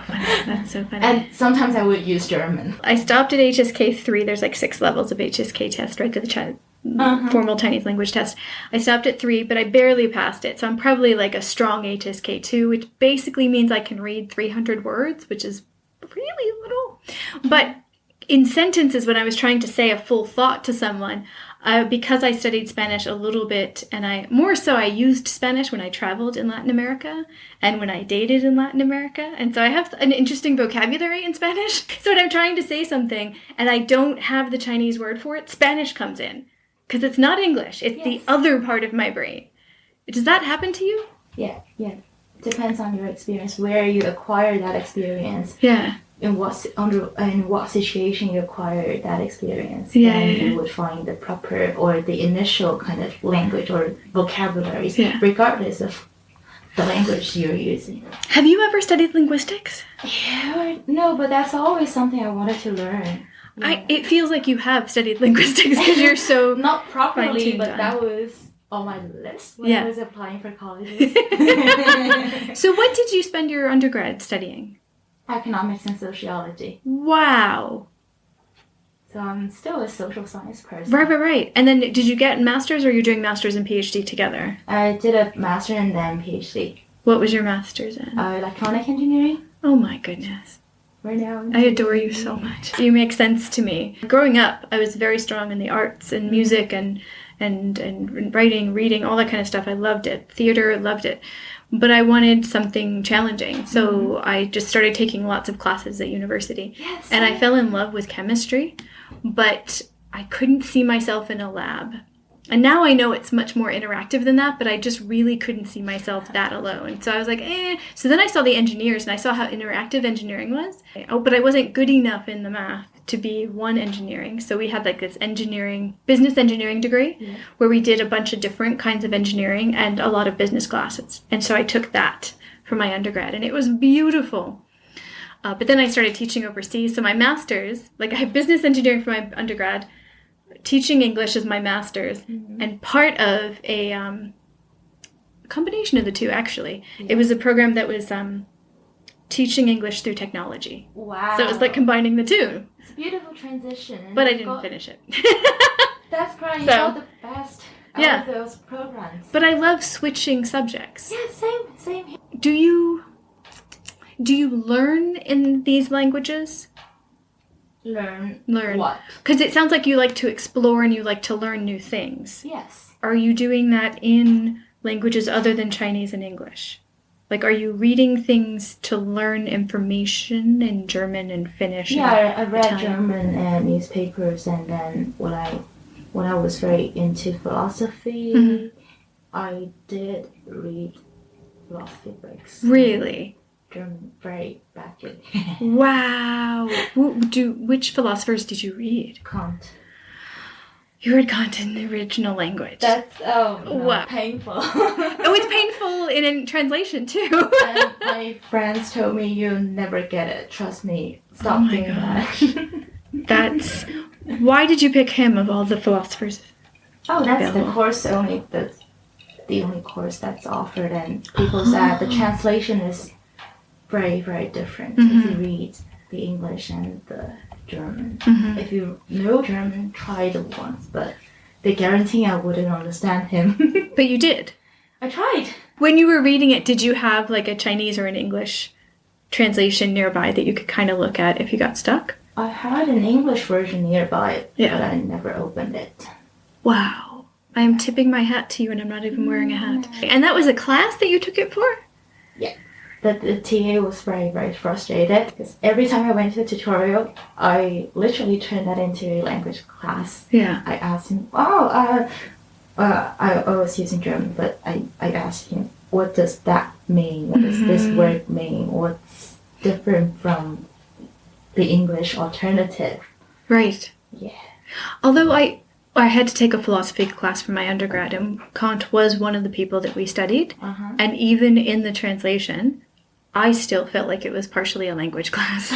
funny. And sometimes I would use German. I stopped at HSK 3. There's like 6 levels of HSK test, right? To the formal Chinese language test. I stopped at 3, but I barely passed it. So I'm probably like a strong HSK 2, which basically means I can read 300 words, which is really little. But in sentences, when I was trying to say a full thought to someone, because I studied Spanish a little bit, and I used Spanish when I traveled in Latin America and when I dated in Latin America. And so I have an interesting vocabulary in Spanish. So when I'm trying to say something and I don't have the Chinese word for it, Spanish comes in. Because it's not English. It's the other part of my brain. Does that happen to you? Yeah. Depends on your experience, where you acquire that experience. Yeah. In what situation you acquire that experience, then you would find the proper or the initial kind of language or vocabularies, regardless of the language you're using. Have you ever studied linguistics? Yeah, no, but that's always something I wanted to learn. Yeah. It feels like you have studied linguistics because you're so not properly, but that was on my list when I was applying for colleges. So what did you spend your undergrad studying? Economics and sociology. Wow. So I'm still a social science person. Right. And then did you get master's or are you doing master's and PhD together? I did a master and then PhD. What was your master's in? Electronic engineering. Oh my goodness. Right now. I adore you so much. You make sense to me. Growing up, I was very strong in the arts and music and writing, reading, all that kind of stuff. I loved it. Theater, loved it. But I wanted something challenging. So I just started taking lots of classes at university. Yes. And I fell in love with chemistry, but I couldn't see myself in a lab. And now I know it's much more interactive than that, but I just really couldn't see myself that alone. So I was like, So then I saw the engineers and I saw how interactive engineering was. But I wasn't good enough in the math to be one engineering. So we had like this business engineering degree where we did a bunch of different kinds of engineering and a lot of business classes. And so I took that for my undergrad and it was beautiful. But then I started teaching overseas. So my master's, like I have business engineering for my undergrad, teaching English is my master's, and part of a combination of the two, actually. Yeah. It was a program that was teaching English through technology. Wow. So it was like combining the two. It's a beautiful transition. But I didn't finish it. That's great. You got the best out of those programs. But I love switching subjects. Yeah, same here. Do you learn in these languages? Learn what? Because it sounds like you like to explore and you like to learn new things. Yes. Are you doing that in languages other than Chinese and English? Like, are you reading things to learn information in German and Finnish? Yeah, I read German newspapers, and then when I was very into philosophy, I did read philosophy books. Really? German very badly. Wow. Which philosophers did you read? Kant. You read Kant in the original language. That's painful. It's painful in translation too. And my friends told me you'll never get it. Trust me. Stop doing that. Why did you pick him of all the philosophers? Oh, that's available? The course only. The only course that's offered, and people said the translation is very, very different if you read the English and the German. If you know German, try the ones, but they guarantee I wouldn't understand him. But you did. I tried. When you were reading it, did you have like a Chinese or an English translation nearby that you could kind of look at if you got stuck? I had an English version nearby, but I never opened it. Wow. I am tipping my hat to you and I'm not even wearing a hat. And that was a class that you took it for? Yeah. The TA was very, very frustrated because every time I went to a tutorial, I literally turned that into a language class. Yeah. I asked him, I was using German, but I asked him, what does that mean? What does this word mean? What's different from the English alternative. Right. Yeah. Although I had to take a philosophy class for my undergrad, and Kant was one of the people that we studied. And even in the translation, I still felt like it was partially a language class.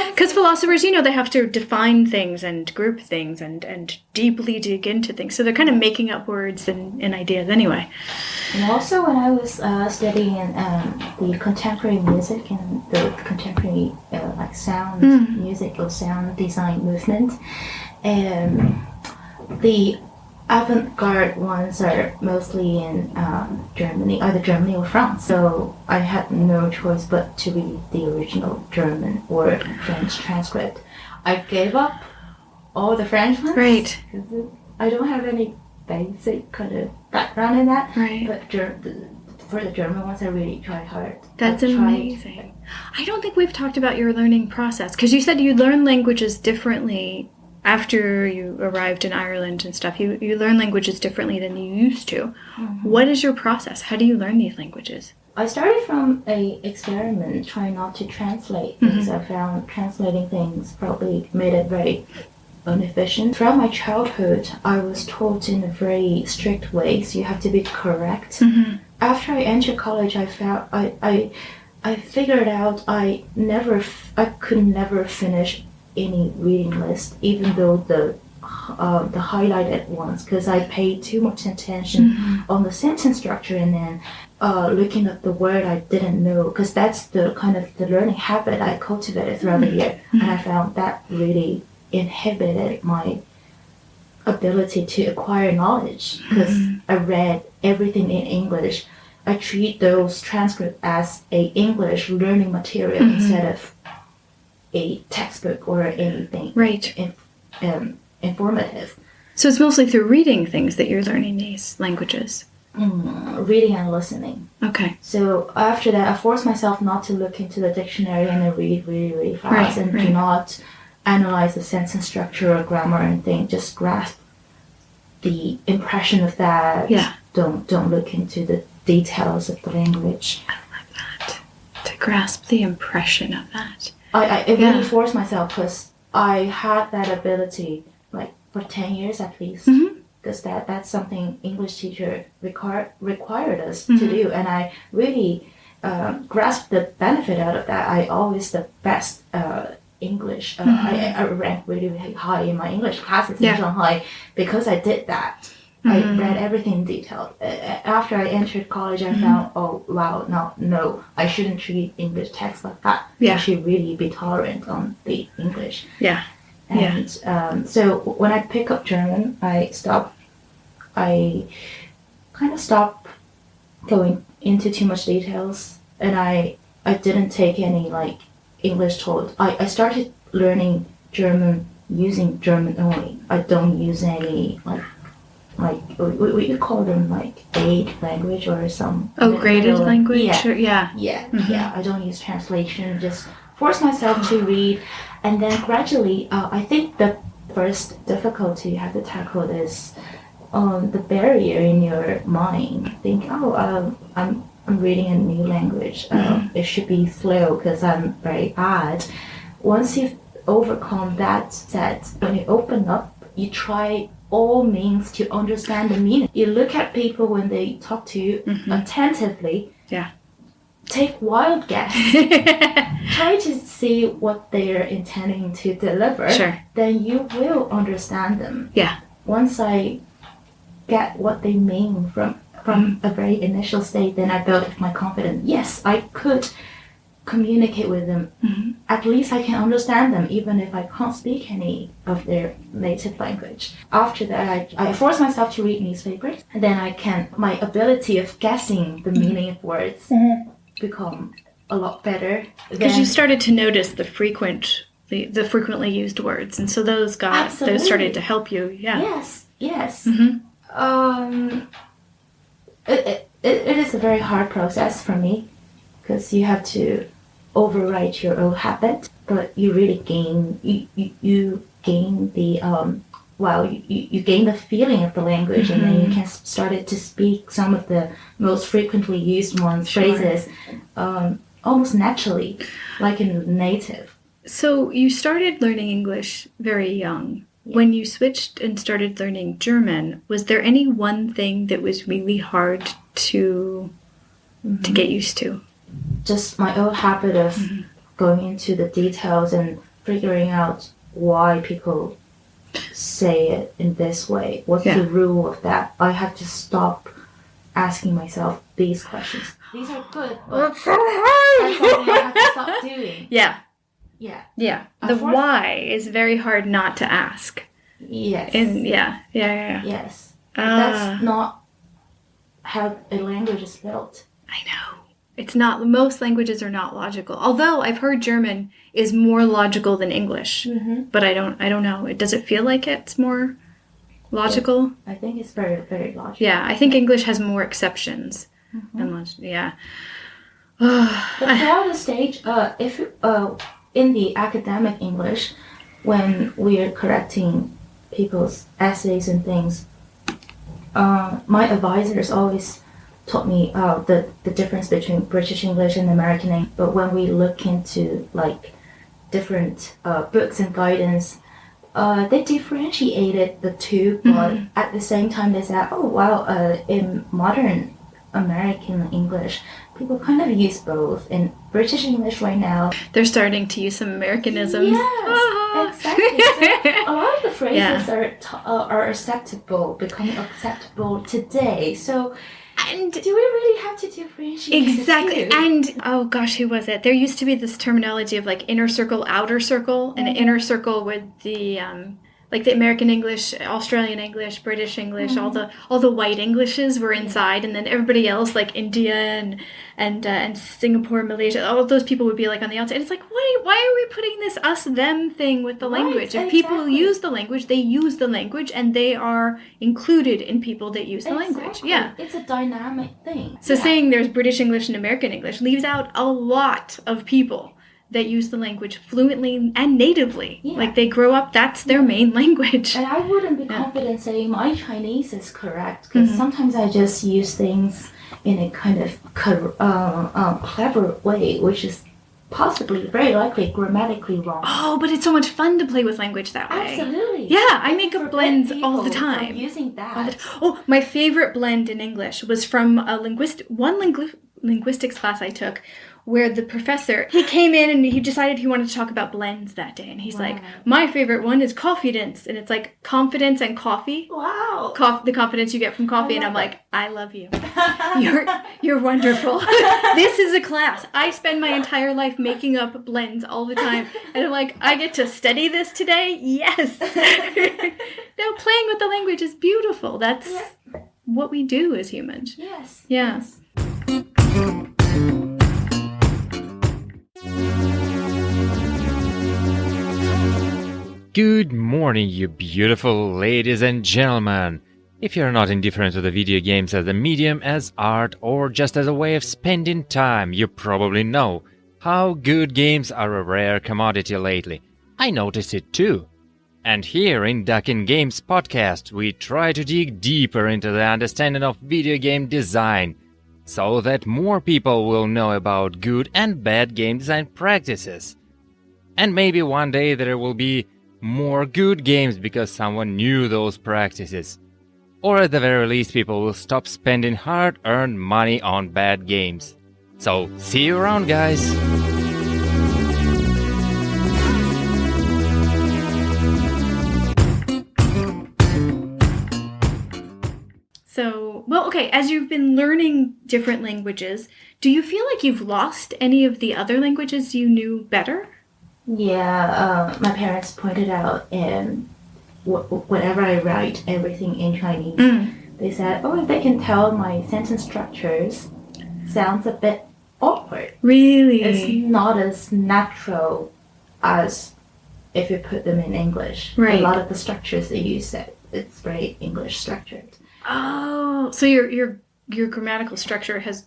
Because philosophers, they have to define things and group things and deeply dig into things. So they're kind of making up words and ideas anyway. And also when I was studying the contemporary music and the contemporary like sound music or sound design movement, the avant-garde ones are mostly in Germany, either Germany or France. So I had no choice but to read the original German or French transcript. I gave up all the French ones. Right. Because I don't have any basic kind of background in that. Right. But for the German ones, I really tried hard. That's amazing. I don't think we've talked about your learning process, because you said you learn languages differently after you arrived in Ireland and stuff. You learn languages differently than you used to. What is your process? How do you learn these languages? I started from an experiment trying not to translate things. I found translating things probably made it very inefficient. Throughout my childhood, I was taught in a very strict way, so you have to be correct. After I entered college, I found I figured out I could never finish any reading list, even though the highlighted ones, because I paid too much attention on the sentence structure and then looking at the word I didn't know, because that's the kind of the learning habit I cultivated throughout the year, and I found that really inhibited my ability to acquire knowledge, because I read everything in English. I treat those transcripts as a English learning material instead of a textbook or anything informative. So it's mostly through reading things that you're learning these languages. Reading and listening. Okay. So after that, I forced myself not to look into the dictionary and then read really, really fast, and do not analyze the sentence structure or grammar or anything. Just grasp the impression of that. Yeah. Don't look into the details of the language. I love that. To grasp the impression of that. I really forced myself, because I had that ability like for 10 years at least, because that's something English teacher required us to do, and I really grasped the benefit out of that. I always the best English. I ranked really, really high in my English classes in Shanghai because I did that. I read everything in detail. After I entered college, I found, oh, wow, no, I shouldn't treat English text like that. I should really be tolerant on the English. Yeah. And so when I pick up German, I kind of stopped going into too much details, and I didn't take any like English taught. I started learning German using German only. I don't use any like we call them like aid language or some graded language. Yeah. I don't use translation. Just force myself to read, and then gradually, I think the first difficulty you have to tackle is the barrier in your mind. Think, I'm reading a new language. It should be slow because I'm very bad. Once you've overcome that set, when you open up, you try all means to understand the meaning. You look at people when they talk to you attentively. Yeah. Take wild guess. Try to see what they're intending to deliver. Sure. Then you will understand them. Yeah. Once I get what they mean from a very initial state, then I built my confidence. Yes, I could communicate with them. At least I can understand them, even if I can't speak any of their native language. After that, I force myself to read newspapers, and then my ability of guessing the meaning of words become a lot better. Because you started to notice the frequently used words, and so those started to help you. Yeah. Yes. It is a very hard process for me, because you have to override your old habit, but you really gain you gain the you gain the feeling of the language, and then you can start to speak some of the most frequently used phrases almost naturally, like in native. So you started learning English very young. Yeah. When you switched and started learning German, was there any one thing that was really hard to get used to? Just my old habit of going into the details and figuring out why people say it in this way. What's the rule of that? I have to stop asking myself these questions. These are good, but that's so hard. That's something I have to stop doing. Yeah. Yeah. Yeah. The why is very hard not to ask. Yes. And yeah. Yes. That's not how a language is built. I know. It's not. Most languages are not logical. Although I've heard German is more logical than English. But I don't know. Does it feel like it's more logical? I think it's very, very logical. Yeah, I think English has more exceptions. Yeah. But throughout the stage, if in the academic English, when we are correcting people's essays and things, my advisors always taught me the difference between British English and American English. But when we look into like different books and guidance, they differentiated the two, but at the same time they said, oh wow, in modern American English, people kind of use both. In British English right now, they're starting to use some Americanisms. Yes, exactly. So a lot of the phrases are acceptable, becoming acceptable today. So, and do we really have to differentiate? Exactly. And oh gosh, who was it? There used to be this terminology of like inner circle, outer circle, and inner circle with the like the American English, Australian English, British English, all the white Englishes were inside, and then everybody else like India and Singapore, Malaysia, all of those people would be like on the outside. It's like, why are we putting this us them thing with the language? If people use the language, they use the language, and they are included in people that use the language. Yeah, it's a dynamic thing. So saying there's British English and American English leaves out a lot of people that use the language fluently and natively. Yeah. Like they grow up, that's their main language. And I wouldn't be confident saying my Chinese is correct, because sometimes I just use things in a kind of clever way, which is possibly, very likely, grammatically wrong. Oh, but it's so much fun to play with language that way. Absolutely. Yeah, I make up blends all the time. Using that. Oh, my favorite blend in English was from a linguistics class I took, where the professor, he came in and he decided he wanted to talk about blends that day. And he's like, my favorite one is confidence. And it's like confidence and coffee. Wow. The confidence you get from coffee. And I'm like, I love you. You're wonderful. This is a class. I spend my entire life making up blends all the time. And I'm like, I get to study this today? Yes. Now, playing with the language is beautiful. That's what we do as humans. Yes. Yeah. Yes. Good morning, you beautiful ladies and gentlemen. If you're not indifferent to the video games as a medium, as art, or just as a way of spending time, you probably know how good games are a rare commodity lately. I noticed it too. And here in Duckin' Games podcast, we try to dig deeper into the understanding of video game design, so that more people will know about good and bad game design practices. And maybe one day there will be more good games because someone knew those practices. Or at the very least, people will stop spending hard-earned money on bad games. So, see you around, guys! So, well, okay, as you've been learning different languages, do you feel like you've lost any of the other languages you knew better? Yeah, my parents pointed out, and whenever I write everything in Chinese, they said, oh, they can tell my sentence structures sounds a bit awkward. Really? It's not as natural as if you put them in English. Right. A lot of the structures they use, it's very English structured. Oh, so your grammatical structure has,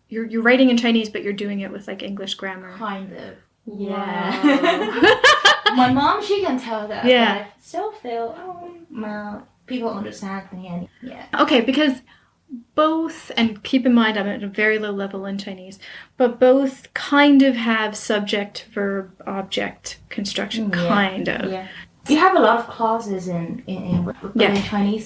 you're writing in Chinese, but you're doing it with like English grammar. Kind of. Yeah. My mom, she can tell that. Yeah. But I still feel, well, people understand me. And yeah. Okay, because both, and keep in mind I'm at a very low level in Chinese, but both kind of have subject, verb, object construction, kind of. Yeah. You have a lot of clauses in English, but in Chinese,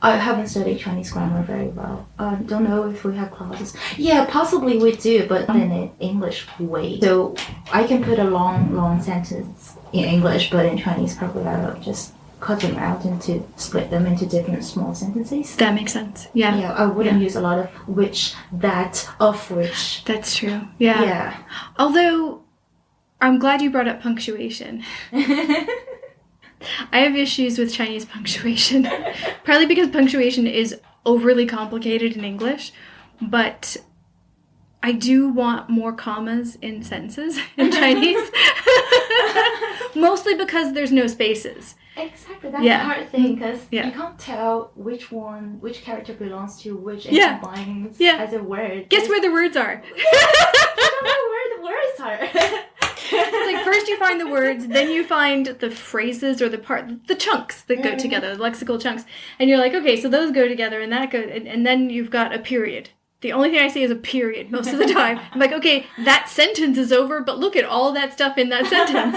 I haven't studied Chinese grammar very well. I don't know if we have clauses. Yeah, possibly we do, but not in an English way. So I can put a long sentence in English, but in Chinese probably I'll just cut them out split them into different small sentences. That makes sense. Yeah. Yeah, I wouldn't use a lot of which, that, of which. That's true. Yeah. Yeah. Although, I'm glad you brought up punctuation. I have issues with Chinese punctuation, partly because punctuation is overly complicated in English, but I do want more commas in sentences in Chinese, mostly because there's no spaces. Exactly, that's the hard thing, because you Yeah. can't tell which character belongs to which and combines as a word. Guess where the words are? I don't know where the words are. It's like first you find the words, then you find the phrases or the chunks that go together, the lexical chunks. And you're like, okay, so those go together and that goes, and then you've got a period. The only thing I see is a period most of the time. I'm like, okay, that sentence is over, but look at all that stuff in that sentence.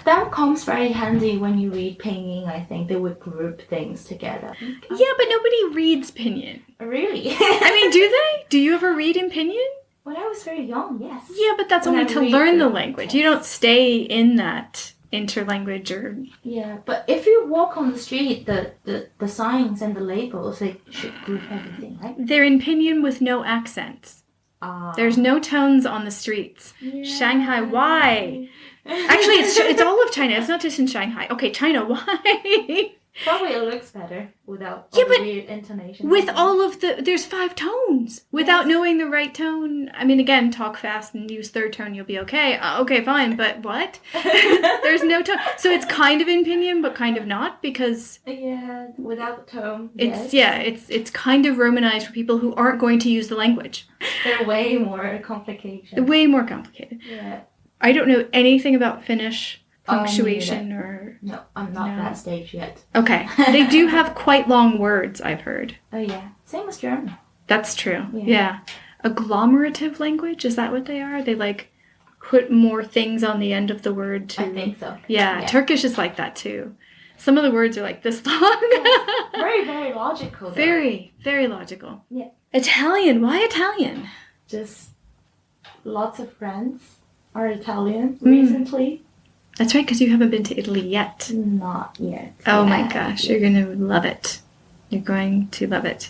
That comes very handy when you read pinyin. I think they would group things together. Yeah, but nobody reads pinyin. Really? I mean, do they? Do you ever read in pinyin? When I was very young, yes. Yeah, but that's When only I to read learn the the language. text. You don't stay in that interlanguage or... Yeah, but if you walk on the street, the signs and the labels, they should group everything, right? They're in pinyin with no accents. There's no tones on the streets. Shanghai, why? Actually, it's all of China. It's not just in Shanghai. Okay, China, why? Probably it looks better without Yeah, all the but weird intonation. With all of there's 5 tones. Without knowing the right tone. I mean, again, talk fast and use third tone, you'll be okay. Okay, fine, but what? There's no tone. So it's kind of in pinyin, but kind of not, because... Yeah, without the tone. It's kind of Romanized for people who aren't going to use the language. They're way more complicated. Way more complicated. Yeah. I don't know anything about Finnish punctuation or... No, I'm not that stage yet. Okay. They do have quite long words, I've heard. Oh, yeah. Same as German. That's true. Yeah. Yeah. Agglomerative language, is that what they are? They, like, put more things on the end of the word to... I think so. Yeah. Turkish is like that, too. Some of the words are, like, this long. Very, very logical, though. Very, very logical. Yeah. Italian. Why Italian? Just lots of friends are Italian recently. That's right, because you haven't been to Italy yet. Not yet. Oh my gosh, you're going to love it. You're going to love it.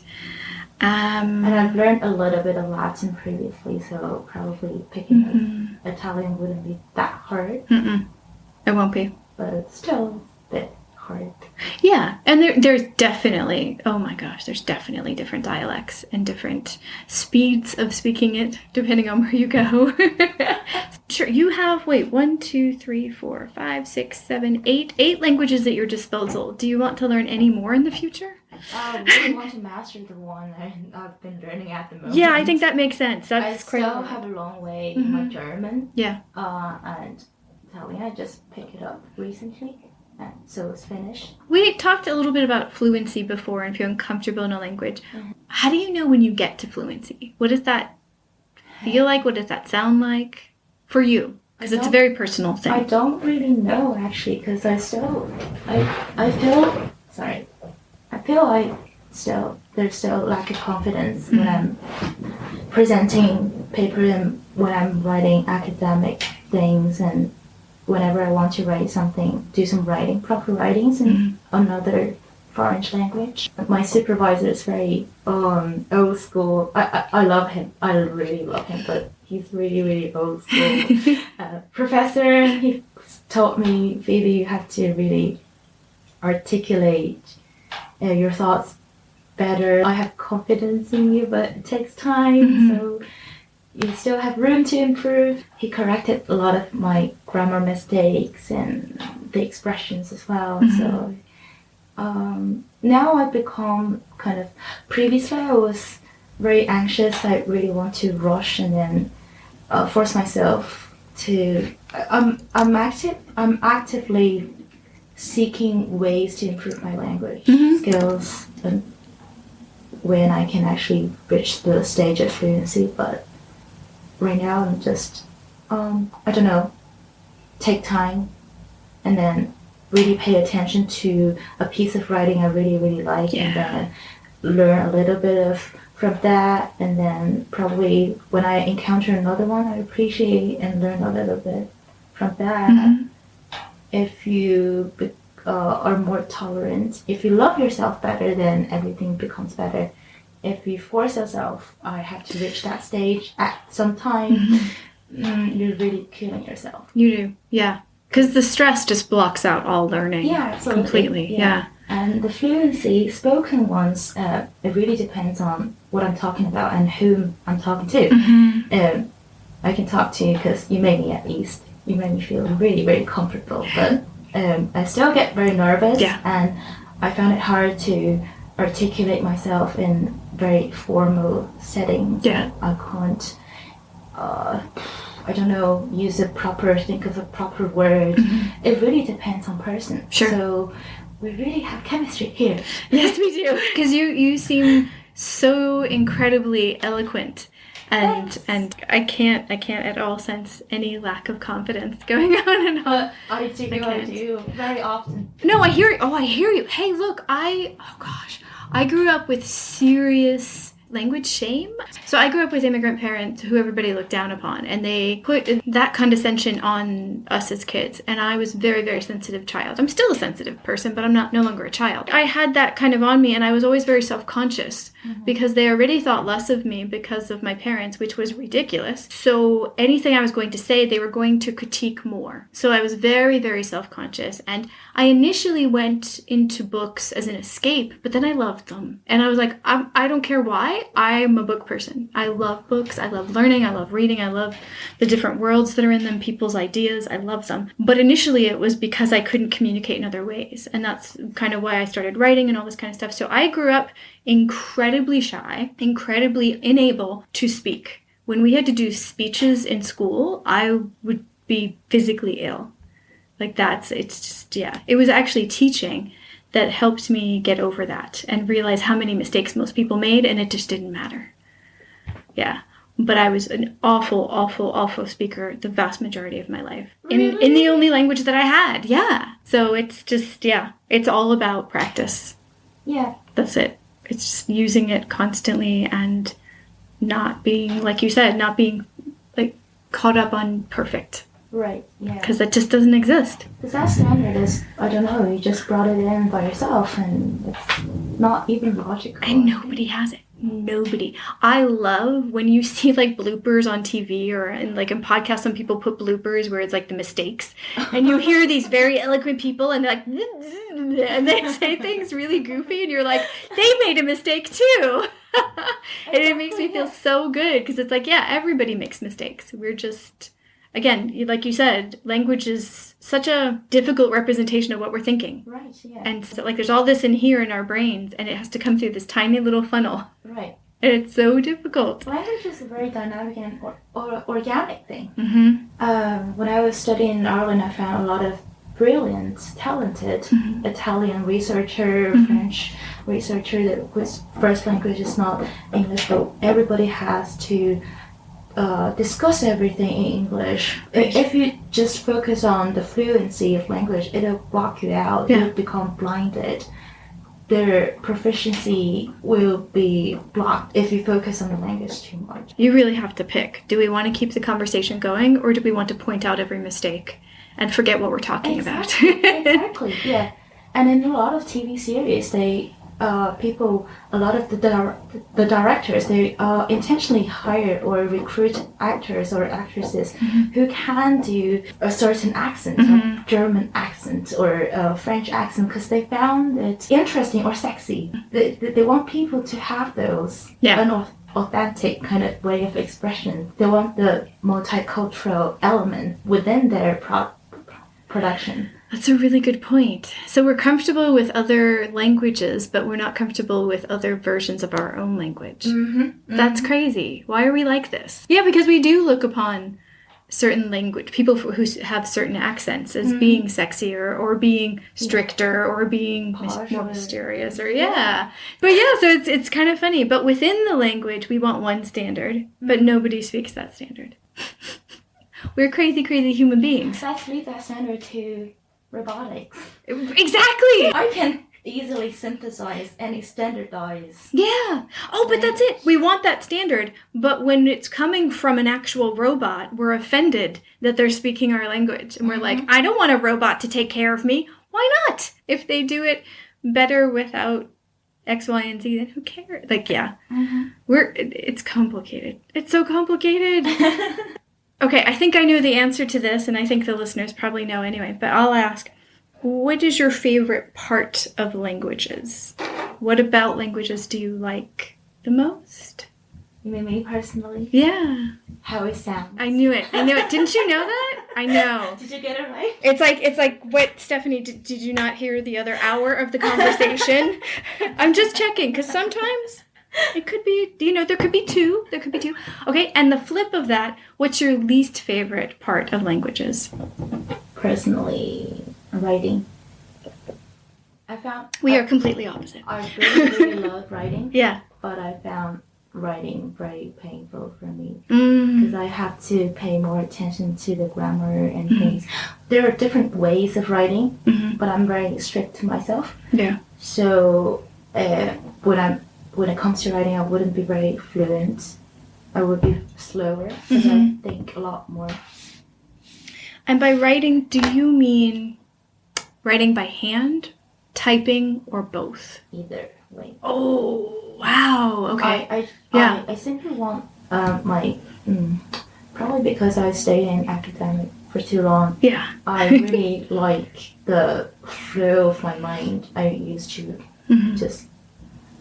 And I've learned a little bit of Latin previously, so probably picking up Italian wouldn't be that hard. It won't be. But it's still a bit hard. Yeah, and there's definitely, oh my gosh, there's definitely different dialects and different speeds of speaking it, depending on where you go. Sure, you have, 1, 2, 3, 4, 5, 6, 7, 8 languages at your disposal. Do you want to learn any more in the future? I really want to master the one I've been learning at the moment. Yeah, I think that makes sense. I That's still have a long way in my German. Yeah. And Italian, I just picked it up recently. And so it's Finnish. We talked a little bit about fluency before and feeling comfortable in a language. How do you know when you get to fluency? What does that feel like? What does that sound like? For you, because it's a very personal thing. I don't really know, actually, because I feel there's still lack of confidence when I'm presenting paper and when I'm writing academic things, and whenever I want to write something, do some proper writings in another foreign language. My supervisor is very old school. I love him. I really love him, but he's really, really old school. Professor, he taught me, Phoebe, you have to really articulate your thoughts better. I have confidence in you, but it takes time, so you still have room to improve. He corrected a lot of my grammar mistakes and the expressions as well. So now I've become kind of... Previously I was very anxious. I really want to rush and then force myself to... I'm actively seeking ways to improve my language skills. And when I can actually reach the stage of fluency. But right now, I'm just, I don't know, take time and then really pay attention to a piece of writing I really, really like, and then learn a little bit from that, and then probably when I encounter another one, I appreciate and learn a little bit from that. If you are more tolerant, if you love yourself better, then everything becomes better. If you force yourself, I have to reach that stage at some time, you're really killing yourself. You do, yeah. Because the stress just blocks out all learning. Yeah, absolutely. Completely, yeah. And the fluency, spoken ones, it really depends on what I'm talking about and whom I'm talking to. I can talk to you because you made me at ease. You made me feel really, really comfortable. But I still get very nervous, and I found it hard to articulate myself in very formal settings. I can't, I don't know, think of a proper word. It really depends on person. Sure. So we really have chemistry here. Yes, we do. Because you seem so incredibly eloquent. And I can't at all sense any lack of confidence going on and on. I do very often. No, I hear you. Hey, look, I grew up with serious language shame. So I grew up with immigrant parents who everybody looked down upon, and they put that condescension on us as kids. And I was a very, very sensitive child. I'm still a sensitive person, but I'm no longer a child. I had that kind of on me, and I was always very self-conscious because they already thought less of me because of my parents, which was ridiculous. So anything I was going to say, they were going to critique more. So I was very, very self-conscious. And I initially went into books as an escape, but then I loved them. And I was like, I don't care why. I'm a book person. I love books. I love learning. I love reading. I love the different worlds that are in them, people's ideas. I love them. But initially it was because I couldn't communicate in other ways. And that's kind of why I started writing and all this kind of stuff. So I grew up incredibly shy, incredibly unable to speak. When we had to do speeches in school, I would be physically ill. It was actually teaching that helped me get over that and realize how many mistakes most people made, and it just didn't matter. Yeah. But I was an awful, awful, awful speaker the vast majority of my life. Really? In the only language that I had. Yeah. So it's just, it's all about practice. Yeah. That's it. It's just using it constantly and not being, like you said, not being like caught up on perfect. Right, yeah. Because that just doesn't exist. Because that standard is, I don't know, you just brought it in by yourself, and it's not even logical. And nobody has it. Nobody. I love when you see like bloopers on TV or in podcasts, some people put bloopers where it's like the mistakes. And you hear these very eloquent people and they're like, and they say things really goofy and you're like, they made a mistake too. And it makes me feel so good because it's like, yeah, everybody makes mistakes. We're just... Again, like you said, language is such a difficult representation of what we're thinking. Right, yeah. And so, there's all this in here in our brains, and it has to come through this tiny little funnel. Right. And it's so difficult. Language is a very dynamic and organic thing. Mm-hmm. When I was studying in Ireland, I found a lot of brilliant, talented Italian researcher, French researcher whose first language is not English, but everybody has to discuss everything in English. Right. If you just focus on the fluency of language, it'll block you out. You'll become blinded. Their proficiency will be blocked if you focus on the language too much. You really have to pick. Do we want to keep the conversation going, or do we want to point out every mistake and forget what we're talking about? Exactly, yeah. And in a lot of TV series, a lot of the directors, they intentionally hire or recruit actors or actresses who can do a certain accent, like German accent or a French accent, because they found it interesting or sexy. They want people to have those authentic kind of way of expression. They want the multicultural element within their production. That's a really good point. So we're comfortable with other languages, but we're not comfortable with other versions of our own language. That's crazy. Why are we like this? Yeah, because we do look upon certain language, people who have certain accents as being sexier or being stricter or being more mysterious or But yeah, so it's kind of funny. But within the language, we want one standard, but nobody speaks that standard. We're crazy, crazy human beings. Let's leave that standard to robotics. Exactly! I can easily synthesize any standardized. Yeah. Oh, but that's it. We want that standard. But when it's coming from an actual robot, we're offended that they're speaking our language. And we're like, I don't want a robot to take care of me. Why not? If they do it better without X, Y, and Z, then who cares? Like, yeah. It's complicated. It's so complicated. Okay, I think I know the answer to this, and I think the listeners probably know anyway, but I'll ask. What is your favorite part of languages? What about languages do you like the most? You mean me personally? Yeah. How it sounds. I knew it. Didn't you know that? I know. Did you get it right? It's like what, Stephanie, did you not hear the other hour of the conversation? I'm just checking, because sometimes it could be, there could be two. Okay, and the flip of that, what's your least favorite part of languages? Personally, writing. We are completely opposite. I really love writing. Yeah. But I found writing very painful for me. Because I have to pay more attention to the grammar and things. There are different ways of writing, but I'm very strict to myself. Yeah. So when it comes to writing, I wouldn't be very fluent. I would be slower because I think a lot more. And by writing, do you mean writing by hand, typing, or both? Either way. Oh, wow. Okay. I simply want probably because I stayed in academic for too long. Yeah. I really like the flow of my mind. I used to just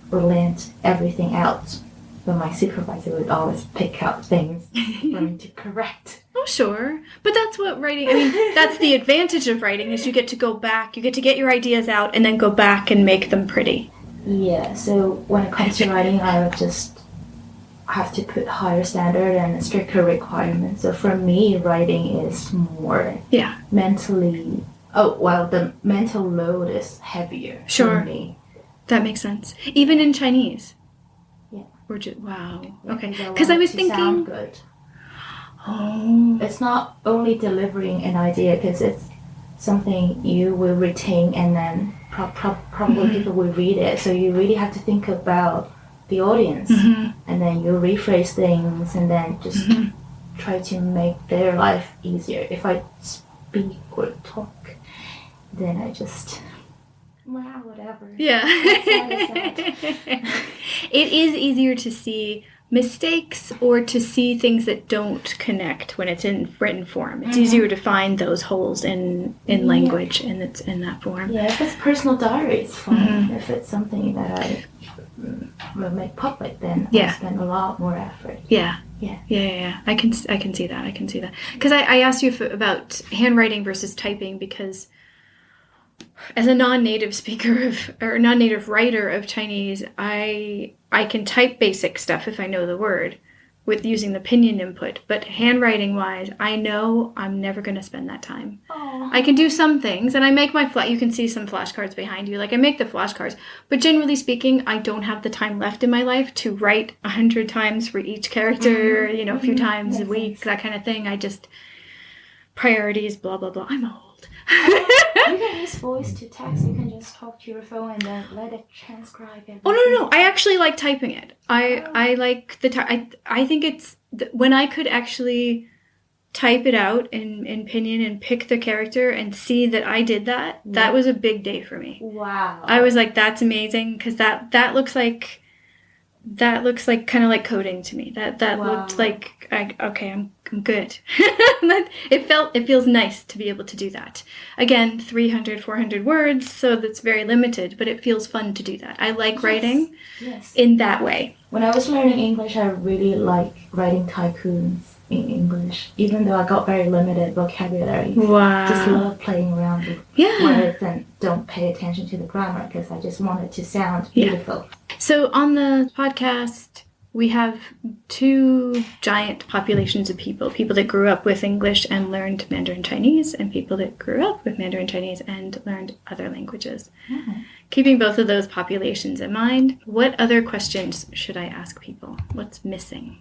relent everything out. But my supervisor would always pick out things for me to correct. Oh, sure. But that's what writing, that's the advantage of writing, is you get to go back, you get to get your ideas out and then go back and make them pretty. Yeah, so when it comes to writing, I would just have to put higher standard and stricter requirements. So for me, writing is more mentally, the mental load is heavier for me. That makes sense. Even in Chinese. Wow. Okay. Because I was thinking. Sound good. Oh. It's not only delivering an idea, because it's something you will retain, and then probably people will read it. So you really have to think about the audience, and then you rephrase things, and then just try to make their life easier. If I speak or talk, then I just. Wow, whatever. Yeah. It is easier to see mistakes or to see things that don't connect when it's in written form. It's easier to find those holes in language and it's in that form. Yeah, if it's personal diary, it's fine. If it's something that I will make public, then I spend a lot more effort. Yeah. I can see that. Because I asked you about handwriting versus typing, because as a non-native speaker or non-native writer of Chinese, I can type basic stuff if I know the word with using the pinyin input. But handwriting-wise, I know I'm never going to spend that time. Aww. I can do some things, and I make you can see some flashcards behind you. Like, I make the flashcards. But generally speaking, I don't have the time left in my life to write 100 times for each character, a few times a week, that kind of thing. I just... Priorities, blah, blah, blah. I'm old. You can use voice to text. You can just talk to your phone and then let it transcribe it. Oh, no. I actually like typing it. I like the I think it's... when I could actually type it out in pinyin and pick the character and see that I did that, that was a big day for me. Wow. I was like, that's amazing, because that looks like... That looks like kind of like coding to me. That looked like I'm good. It feels nice to be able to do that. Again, 300, 400 words, so that's very limited, but it feels fun to do that. I like writing in that way. When I was learning English, I really like writing tycoons in English, even though I got very limited vocabulary. Wow. Just love playing around with words and don't pay attention to the grammar, because I just want it to sound beautiful. So on the podcast, we have two giant populations of people that grew up with English and learned Mandarin Chinese, and people that grew up with Mandarin Chinese and learned other languages. Mm-hmm. Keeping both of those populations in mind, what other questions should I ask people? What's missing?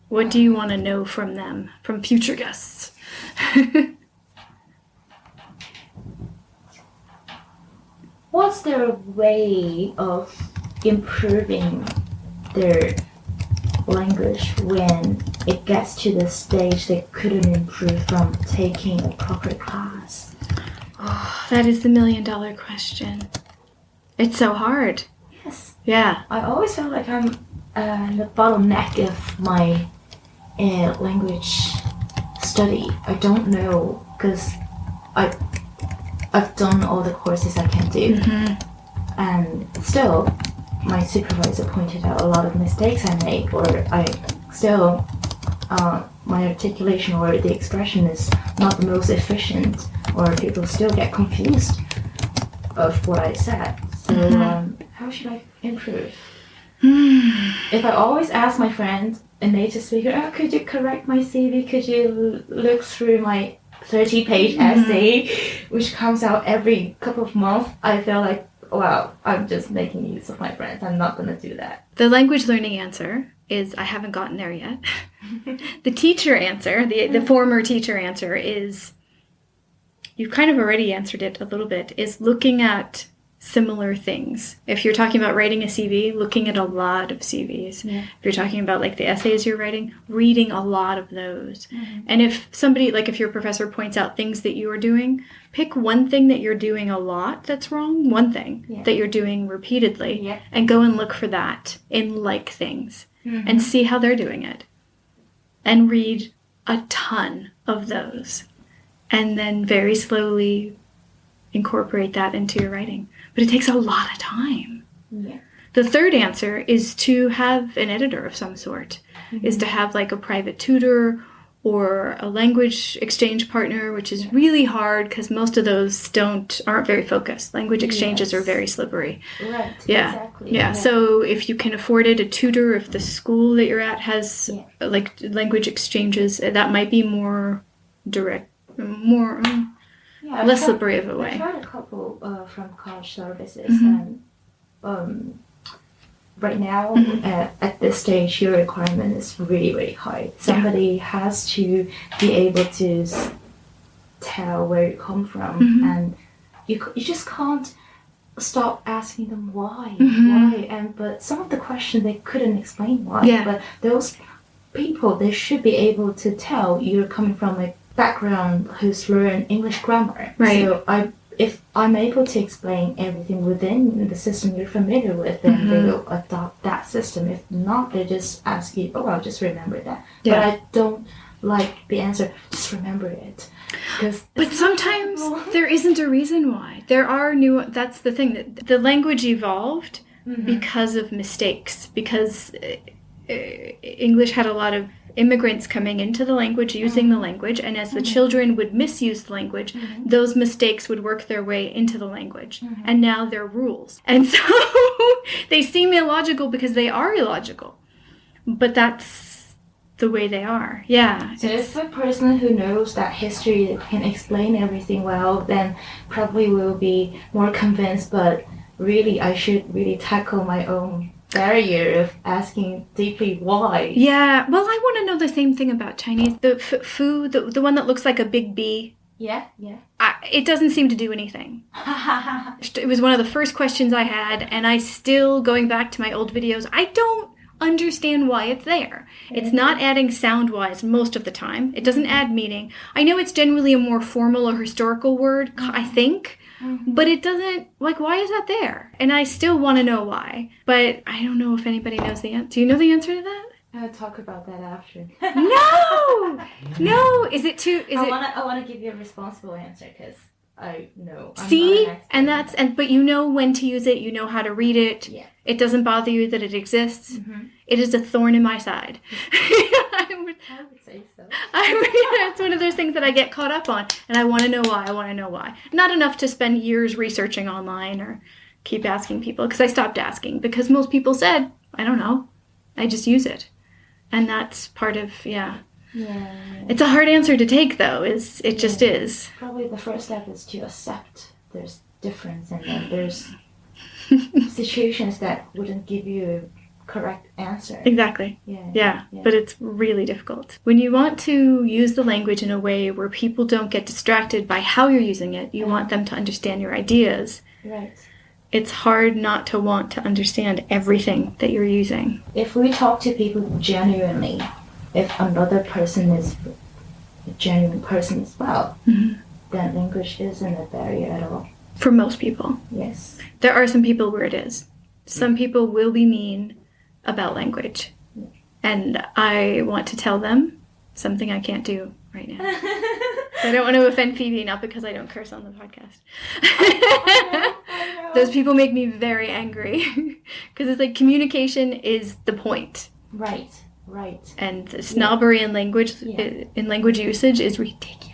What do you want to know from them, from future guests? What's their way of improving their language when it gets to the stage they couldn't improve from taking a proper class? Oh, that is the $1 million question. It's so hard. Yes. Yeah. I always feel like I'm the bottleneck of my language study. I don't know, because I've done all the courses I can do. Mm-hmm. And still, my supervisor pointed out a lot of mistakes I make, or my articulation or the expression is not the most efficient, or people still get confused of what I said. So how should I improve? If I always ask my friend, a native speaker, oh, could you correct my CV? Could you look through my 30-page essay, which comes out every couple of months, I feel like, wow, I'm just making use of my friends. I'm not going to do that. The language learning answer is, I haven't gotten there yet. The teacher answer, the former teacher answer is, you've kind of already answered it a little bit, is looking at similar things. If you're talking about writing a CV, looking at a lot of CVs. Yeah. If you're talking about like the essays you're writing, reading a lot of those. Mm-hmm. And if somebody, like if your professor points out things that you are doing, pick one thing that you're doing a lot that's wrong, one thing that you're doing repeatedly, and go and look for that in like things and see how they're doing it. And read a ton of those. And then very slowly incorporate that into your writing. But it takes a lot of time. Yeah. The third answer is to have an editor of some sort, is to have like a private tutor or a language exchange partner, which is really hard because most of those aren't very focused. Language exchanges are very slippery. Right, yeah. Exactly. Yeah, so if you can afford it, a tutor, if the school that you're at has like language exchanges, that might be more direct, more... less slippery of a way. I tried a couple from college services, and right now, at this stage, your requirement is really, really high. Somebody has to be able to tell where you come from, and you just can't stop asking them why. But some of the questions they couldn't explain why. Yeah. But those people, they should be able to tell you're coming from a background who's learned English grammar. Right. So if I'm able to explain everything within the system you're familiar with, then they will adopt that system. If not, they just ask you, oh, I'll just remember that. Yeah. But I don't like the answer, just remember it. But sometimes there isn't a reason why. That's the thing, that the language evolved because of mistakes, because English had a lot of immigrants coming into the language, using the language, and as the children would misuse the language, those mistakes would work their way into the language. And now they're rules. And so they seem illogical because they are illogical. But that's the way they are. Yeah. So if a person who knows that history can explain everything well, then probably will be more convinced, but really I should really tackle my own barrier of asking deeply why. Yeah, well, I want to know the same thing about Chinese. The fu, the one that looks like a big B. Yeah. It doesn't seem to do anything. It was one of the first questions I had, and I still, going back to my old videos, I don't understand why it's there. It's not adding sound-wise most of the time. It doesn't add meaning. I know it's generally a more formal or historical word, I think, but it doesn't, like, why is that there? And I still want to know why, but I don't know if anybody knows the answer. Do you know the answer to that? I'll talk about that after. No! Is it too... I want to give you a responsible answer, because I know. But you know when to use it, you know how to read it. Yeah. It doesn't bother you that it exists. It is a thorn in my side. I would say so. It's one of those things that I get caught up on, and I want to know why. Not enough to spend years researching online or keep asking people, because I stopped asking, because most people said, I don't know. I just use it. And that's part of, Yeah. It's a hard answer to take, though. It just is. Probably the first step is to accept there's difference, and then there's situations that wouldn't give you a correct answer. Exactly. Yeah. But it's really difficult. When you want to use the language in a way where people don't get distracted by how you're using it, you want them to understand your ideas. Right. It's hard not to want to understand everything that you're using. If we talk to people genuinely, if another person is a genuine person as well, then English isn't a barrier at all. For most people. Yes. There are some people where it is. Some people will be mean about language. And I want to tell them something I can't do right now. So I don't want to offend Phoebe, not because I don't curse on the podcast. I know. Those people make me very angry. Because it's like communication is the point. Right. And the snobbery in language usage is ridiculous.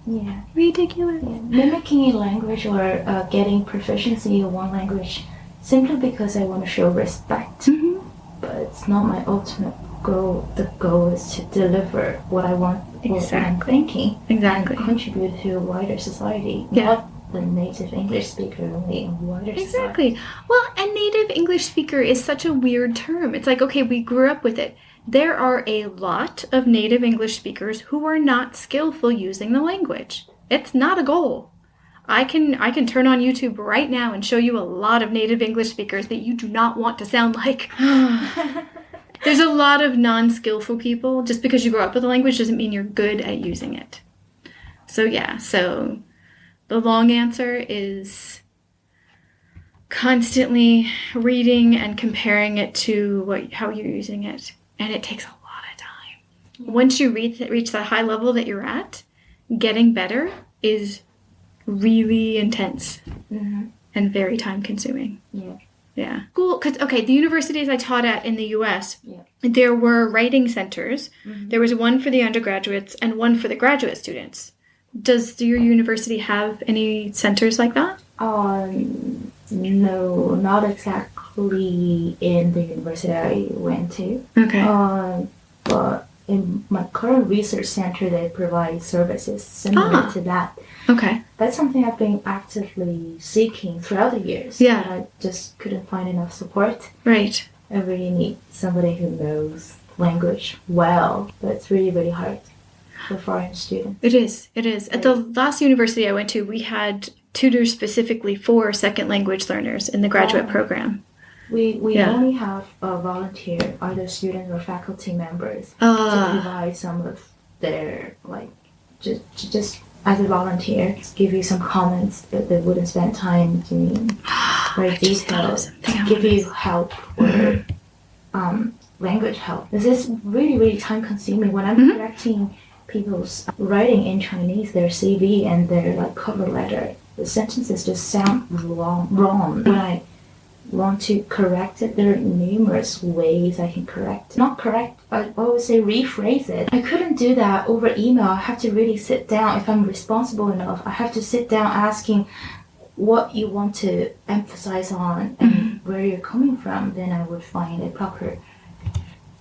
Yeah. Ridiculous. Yeah. Mimicking a language or getting proficiency in one language simply because I want to show respect. But it's not my ultimate goal. The goal is to deliver what I want, what I'm thinking. Exactly. And contribute to a wider society. Yeah. Not the native English speaker, only a wider society. Exactly. Well, and native English speaker is such a weird term. It's like, okay, we grew up with it. There are a lot of native English speakers who are not skillful using the language. It's not a goal. I can turn on YouTube right now and show you a lot of native English speakers that you do not want to sound like. There's a lot of non-skillful people. Just because you grow up with the language doesn't mean you're good at using it. So the long answer is constantly reading and comparing it to how you're using it. And it takes a lot of time. Yeah. Once you reach that high level that you're at, getting better is really intense and very time consuming. Yeah. Cool. Because, the universities I taught at in the U.S., there were writing centers. There was one for the undergraduates and one for the graduate students. Does your university have any centers like that? No, not exactly in the university I went to. Okay. But in my current research center, they provide services similar to that. Okay. That's something I've been actively seeking throughout the years. Yeah. I just couldn't find enough support. Right. I really need somebody who knows language well, but it's really, really hard for foreign students. It is. Right. At the last university I went to, we had tutors specifically for second language learners in the graduate program. We only have a volunteer, either students or faculty members, to provide some of their, just as a volunteer, give you some comments, but they wouldn't spend time doing very detailed, give you help or language help. This is really, really time consuming. When I'm correcting people's writing in Chinese, their CV and their cover letter, the sentences just sound wrong. When I want to correct it, there are numerous ways I can correct it. Not correct, I always say rephrase it. I couldn't do that over email. I have to really sit down. If I'm responsible enough, I have to sit down asking what you want to emphasize on and where you're coming from. Then I would find a proper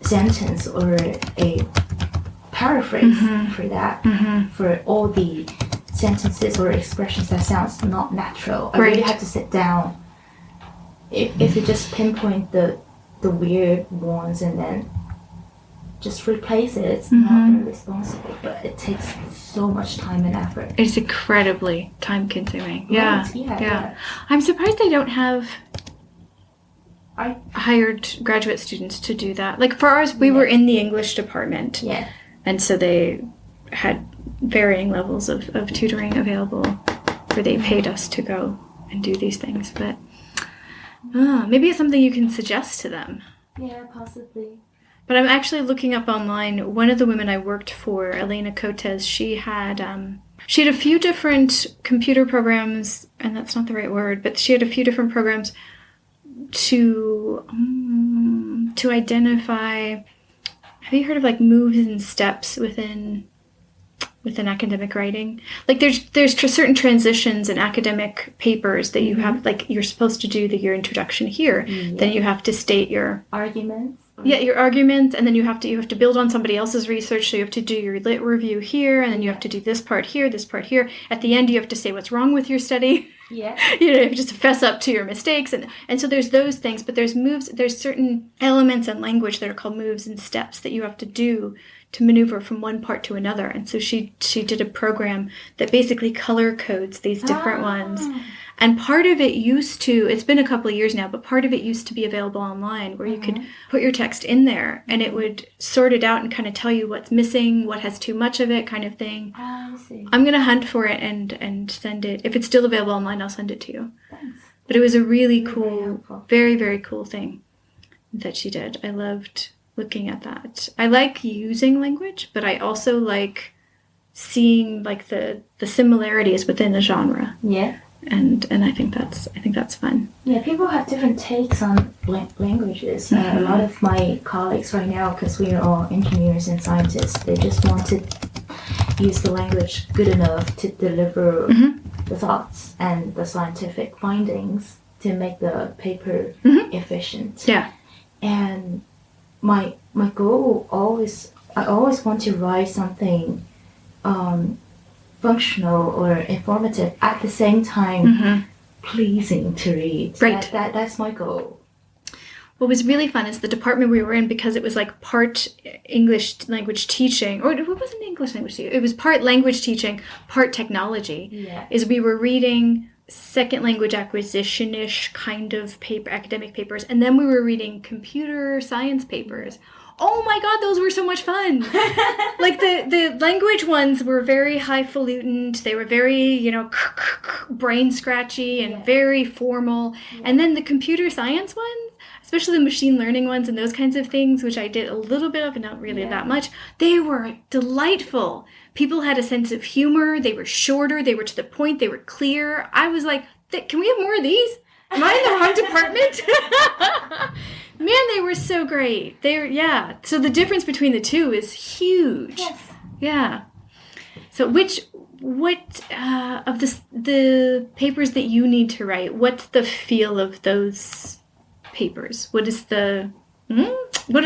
sentence or a paraphrase for that, for all the sentences or expressions that sounds not natural. I really have to sit down. If you just pinpoint the weird ones and then just replace it, it's not very responsible, but it takes so much time and effort. It's incredibly time consuming. Yeah. I'm surprised they don't have hired graduate students to do that. Like for ours, we were in the English department. Yeah. And so they had varying levels of tutoring available where they paid us to go and do these things. But maybe it's something you can suggest to them. Yeah, possibly. But I'm actually looking up online. One of the women I worked for, Elena Cotes, she had a few different computer programs, and that's not the right word, but she had a few different programs to identify. Have you heard of moves and steps within academic writing? There's certain transitions in academic papers that you have, you're supposed to do your introduction here. Then you have to state your arguments. your arguments, and then you have to build on somebody else's research. So you have to do your lit review here, and then you have to do this part here, this part here. At the end, you have to say what's wrong with your study. Yeah. You have just to fess up to your mistakes, and so there's those things. But there's certain elements in language that are called moves and steps that you have to do to maneuver from one part to another. And so she did a program that basically color codes these different ones. And part of it it's been a couple of years now, but part of it used to be available online where you could put your text in there and it would sort it out and kind of tell you what's missing, what has too much of it, kind of thing. I see. I'm going to hunt for it and send it. If it's still available online, I'll send it to you. Thanks. But it was a really Very cool, helpful. very, very cool thing that she did. I loved looking at that. I like using language, but I also like seeing like the similarities within a genre. Yeah. And I think that's fun. Yeah, people have different takes on languages. A lot of my colleagues right now, because we are all engineers and scientists, they just want to use the language good enough to deliver the thoughts and the scientific findings to make the paper efficient. Yeah. And my goal I always want to write something functional or informative at the same time pleasing to read. Right. That's my goal. What was really fun is the department we were in, because it was like part English language teaching, or it wasn't English language teaching, it was part language teaching, part technology. Yeah. Is we were reading second language acquisition-ish kind of paper, academic papers, and then we were reading computer science papers. Oh my god, those were so much fun. Like the language ones were very highfalutin. They were very, brain scratchy and very formal. Yeah. And then the computer science ones, especially the machine learning ones and those kinds of things, which I did a little bit of and not really that much, they were delightful. People had a sense of humor. They were shorter. They were to the point. They were clear. I was like, can we have more of these? Am I in the wrong department? Man, they were so great. So the difference between the two is huge. Yes. Yeah. So what of the papers that you need to write, what's the feel of those papers? What are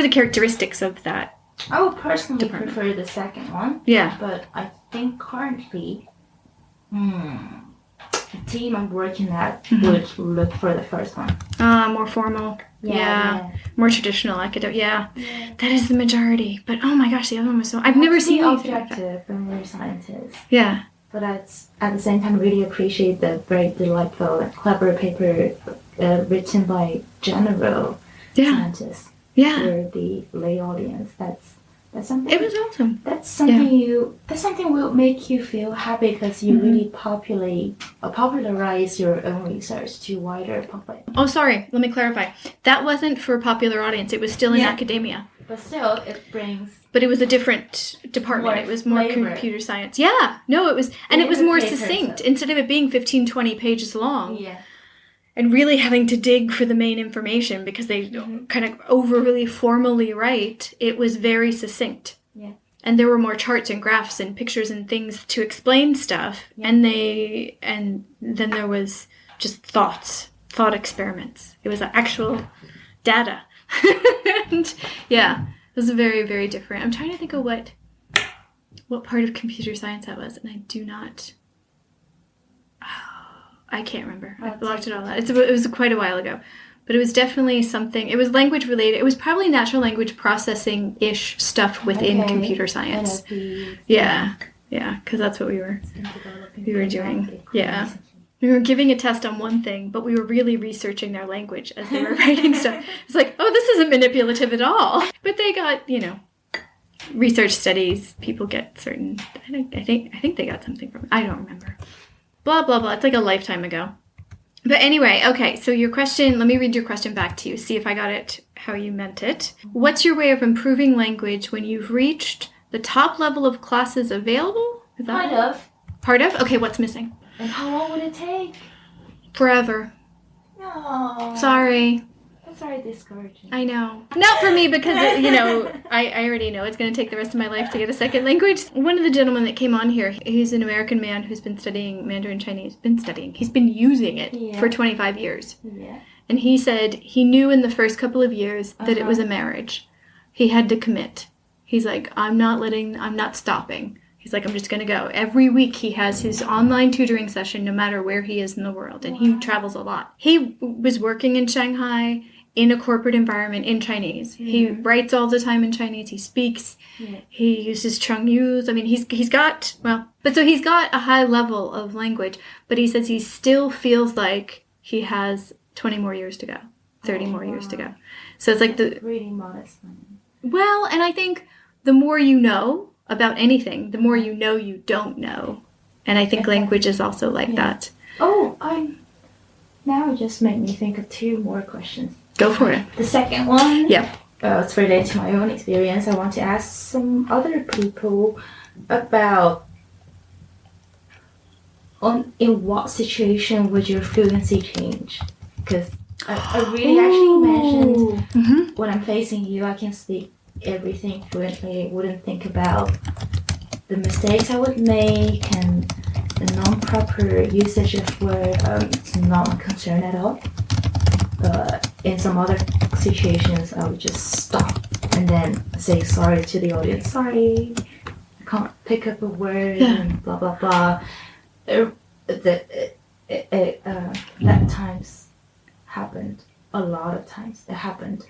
the characteristics of that? I would personally prefer the second one. Yeah. But I think currently the team I'm working at would look for the first one. More formal. Yeah. More traditional academic. Yeah. That is the majority. But oh my gosh, the other one was so... I've never seen anything like that. Objective from your scientists. Yeah. But at the same time, really appreciate the very delightful and clever paper written by general scientists for the lay audience. That's something. It was awesome. That's something That's something will make you feel happy because you really popularize your own research to wider public. Oh, sorry. Let me clarify. That wasn't for a popular audience. It was still in academia. But still, it brings. But it was a different department. It was more computer science. Yeah. No, it was, and it was more succinct. Instead of it being 15, 20 pages long. Yeah. And really having to dig for the main information because they kind of overly formally write, it was very succinct. Yeah. And there were more charts and graphs and pictures and things to explain stuff. Yeah. And then there was just thought experiments. It was actual data. And it was very, very different. I'm trying to think of what part of computer science that was, and I do not... I can't remember. I blocked it all out. It was quite a while ago. But it was definitely something... It was language related. It was probably natural language processing-ish stuff within computer science. NLP. Yeah, because that's what we were doing. Yeah. We were giving a test on one thing, but we were really researching their language as they were writing stuff. It's like, oh, this isn't manipulative at all. But they got, research studies. People get certain... I think they got something from it. I don't remember. Blah, blah, blah. It's like a lifetime ago. But anyway, okay, so your question, let me read your question back to you, see if I got it how you meant it. What's your way of improving language when you've reached the top level of classes available? Is that Part of? Okay, what's missing? And how long would it take? Forever. No. Sorry. That's very discouraging. I know. Not for me because, I already know it's going to take the rest of my life to get a second language. One of the gentlemen that came on here, he's an American man who's been studying Mandarin Chinese. He's been using it for 25 years. Yeah. And he said he knew in the first couple of years that it was a marriage. He had to commit. He's like, I'm not stopping. He's like, I'm just going to go. Every week he has his online tutoring session no matter where he is in the world. And he travels a lot. He was working in Shanghai in a corporate environment in Chinese. He writes all the time in Chinese. He speaks. He uses Chinese. I mean, he's got a high level of language. But he says he still feels like he has 20 more years to go, 30 more years to go. So it's like really modest. Well, and I think the more you know about anything, the more you know you don't know. And I think language is also like that. Oh, now it just made me think of 2 more questions. Go for it. The second one, Yeah. It's related to my own experience. I want to ask some other people about in what situation would your fluency change? Because I really actually mentioned when I'm facing you, I can speak everything fluently. I wouldn't think about the mistakes I would make and the non-proper usage of word. It's not a concern at all. But in some other situations, I would just stop and then say sorry to the audience. Sorry, I can't pick up a word and blah blah blah. That times happened a lot of times. It happened.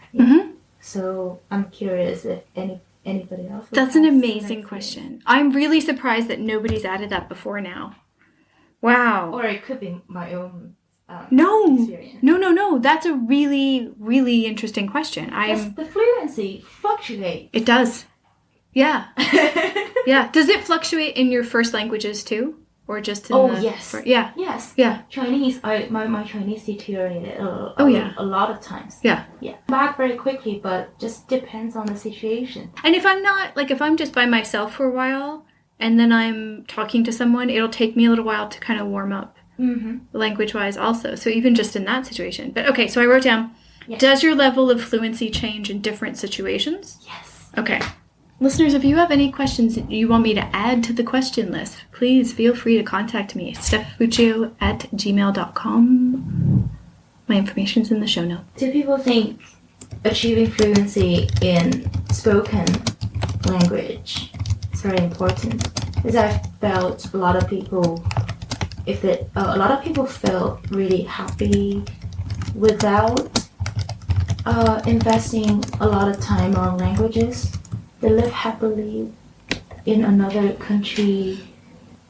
So I'm curious if anybody else. That's an amazing question. I'm really surprised that nobody's added that before now. Wow. Or it could be my own. Experience. No. That's a really, really interesting question. The fluency fluctuates. It does. Yeah. Yeah. Does it fluctuate in your first languages too? Or just in yes. Yeah. Yes. Yeah. Chinese, my Chinese deteriorated a lot of times. Yeah. Yeah. Back very quickly, but just depends on the situation. And if I'm just by myself for a while and then I'm talking to someone, it'll take me a little while to kind of warm up. Language-wise also. So even just in that situation. But okay, so I wrote down, does your level of fluency change in different situations? Yes. Okay. Listeners, if you have any questions that you want me to add to the question list, please feel free to contact me, stephfuccio@gmail.com. My information's in the show notes. Do people think achieving fluency in spoken language is very important? Because I felt a lot of people felt really happy without investing a lot of time on languages. They live happily in another country.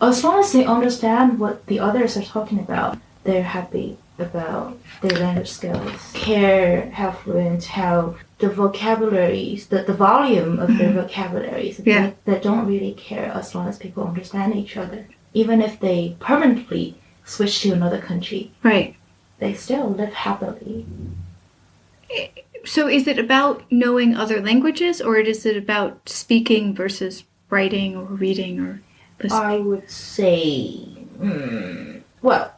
As long as they understand what the others are talking about, they're happy about their language skills. Care how fluent, how the vocabularies, the volume of their vocabularies. They don't really care as long as people understand each other. Even if they permanently switch to another country, right? They still live happily. So is it about knowing other languages, or is it about speaking versus writing or reading or listening? I would say, well,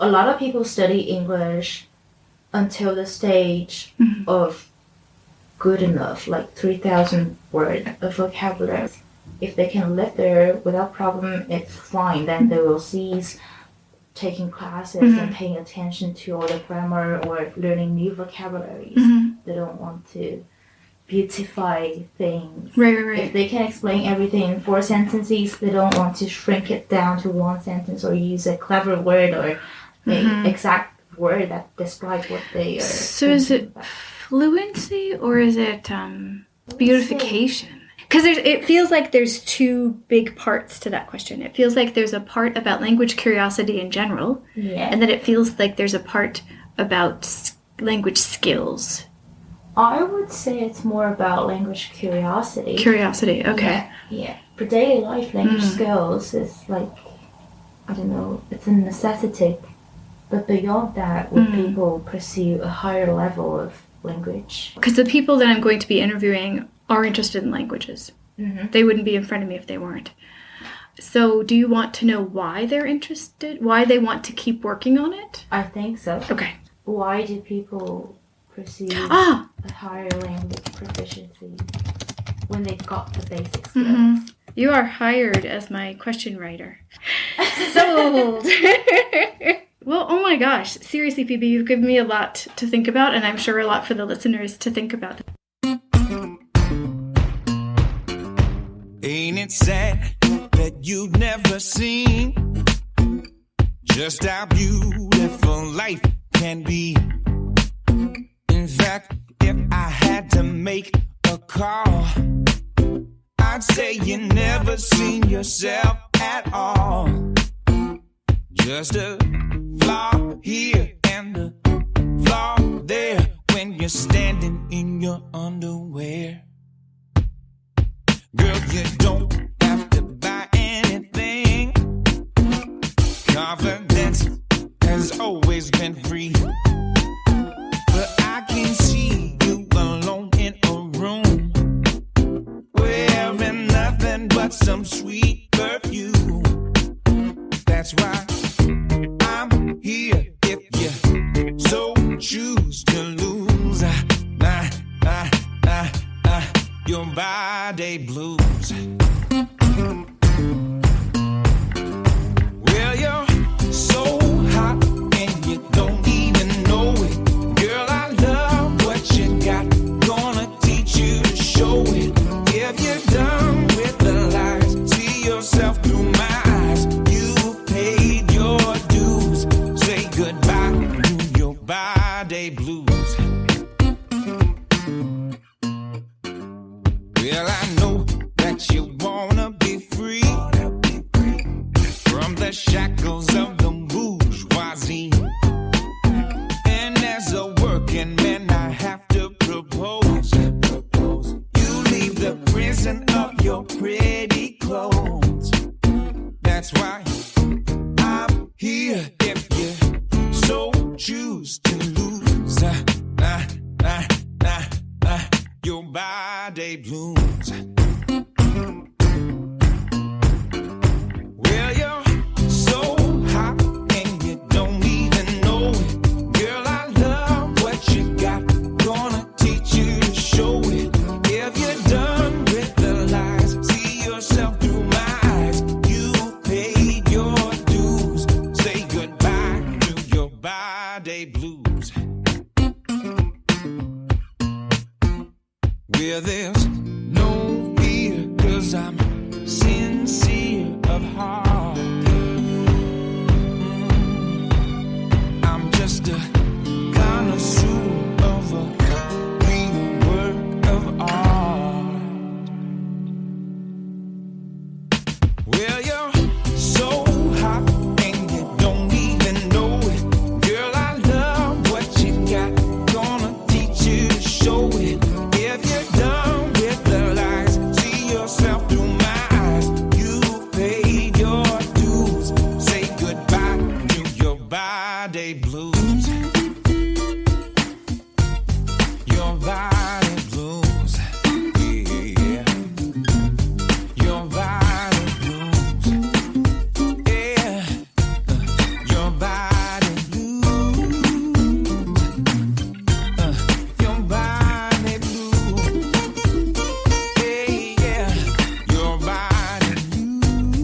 a lot of people study English until the stage of good enough, like 3,000 words of vocabulary. If they can live there without problem, it's fine. Then they will cease taking classes and paying attention to all the grammar or learning new vocabularies. They don't want to beautify things. Right. If they can explain everything in 4 sentences, they don't want to shrink it down to 1 sentence or use a clever word or an exact word that describes what they are. So is it fluency or is it beautification? Because it feels like there's 2 big parts to that question. It feels like there's a part about language curiosity in general, and then it feels like there's a part about language skills. I would say it's more about language curiosity. Curiosity, okay. Yeah. For daily life, language skills is like, I don't know, it's a necessity. But beyond that, would people pursue a higher level of language? Because the people that I'm going to be interviewing are interested in languages. They wouldn't be in front of me if they weren't. So do you want to know why they're interested? Why they want to keep working on it? I think so. Okay. Why do people pursue a higher language proficiency when they've got the basic skills? You are hired as my question writer. Sold! Well, oh my gosh. Seriously, Phoebe, you've given me a lot to think about, and I'm sure a lot for the listeners to think about. Ain't it sad that you've never seen just how beautiful life can be? In fact, if I had to make a call, I'd say you never seen yourself at all. Just a flaw here and a flaw there when you're standing in your underwear. Girl, you don't have to buy anything. Confidence has always been free. But I can see you alone in a room, wearing nothing but some sweet perfume. That's why I'm here if you so choose to lose your body blues. Well, you're so hot and you don't even know it. Girl, I love what you got. Gonna teach you to show it. If you're done with the lies, see yourself through my eyes. You've paid your dues. Say goodbye to your body blues. Well, I know that you wanna be free from the shackles of the bourgeoisie. And as a working man, I have to propose. You leave the prison of your pretty clothes. That's why I'm here if you so choose to lose your body blues. Well, you're so hot and you don't even know it. Girl, I love what you got. Gonna teach you to show it. If you're done with the lies, see yourself through my eyes. You paid your dues. Say goodbye to your body blues. Well, there's no fear, 'cause I'm sincere of heart. I'm just a connoisseur of a real work of art. Well, you're so hot and you don't even know it. Girl, I love what you got. Gonna teach you to show it. If you're done with the lies, see yourself through my eyes. You've paid your dues. Say goodbye to your body blues. Your body blues. Yeah. Your body blues. Yeah. Your body blues. Your body blues. Yeah. Your body blues.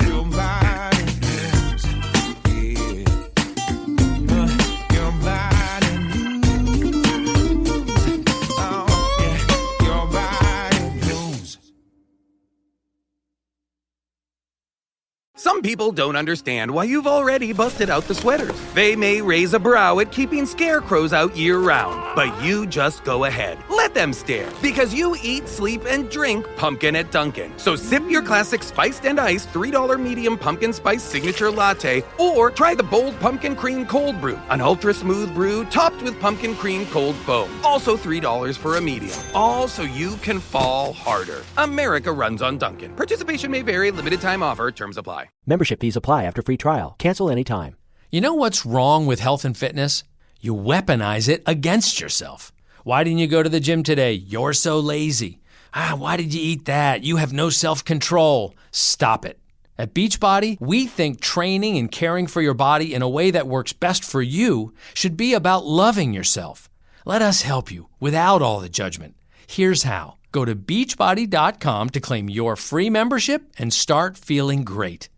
Your body blues. Yeah. Your body blues. Oh, yeah. Your body blues. Some people don't understand why you've already busted out the sweaters. They may raise a brow at keeping scarecrows out year-round, but you just go ahead. Let them stare, because you eat, sleep, and drink pumpkin at Dunkin'. So sip your classic spiced and iced $3 medium pumpkin spice signature latte, or try the bold pumpkin cream cold brew, an ultra-smooth brew topped with pumpkin cream cold foam. Also $3 for a medium. All so you can fall harder. America runs on Dunkin'. Participation may vary. Limited time offer. Terms apply. Membership fees apply after free trial. Cancel anytime. You know what's wrong with health and fitness? You weaponize it against yourself. Why didn't you go to the gym today? You're so lazy. Why did you eat that? You have no self-control. Stop it. At Beachbody, we think training and caring for your body in a way that works best for you should be about loving yourself. Let us help you without all the judgment. Here's how. Go to beachbody.com to claim your free membership and start feeling great.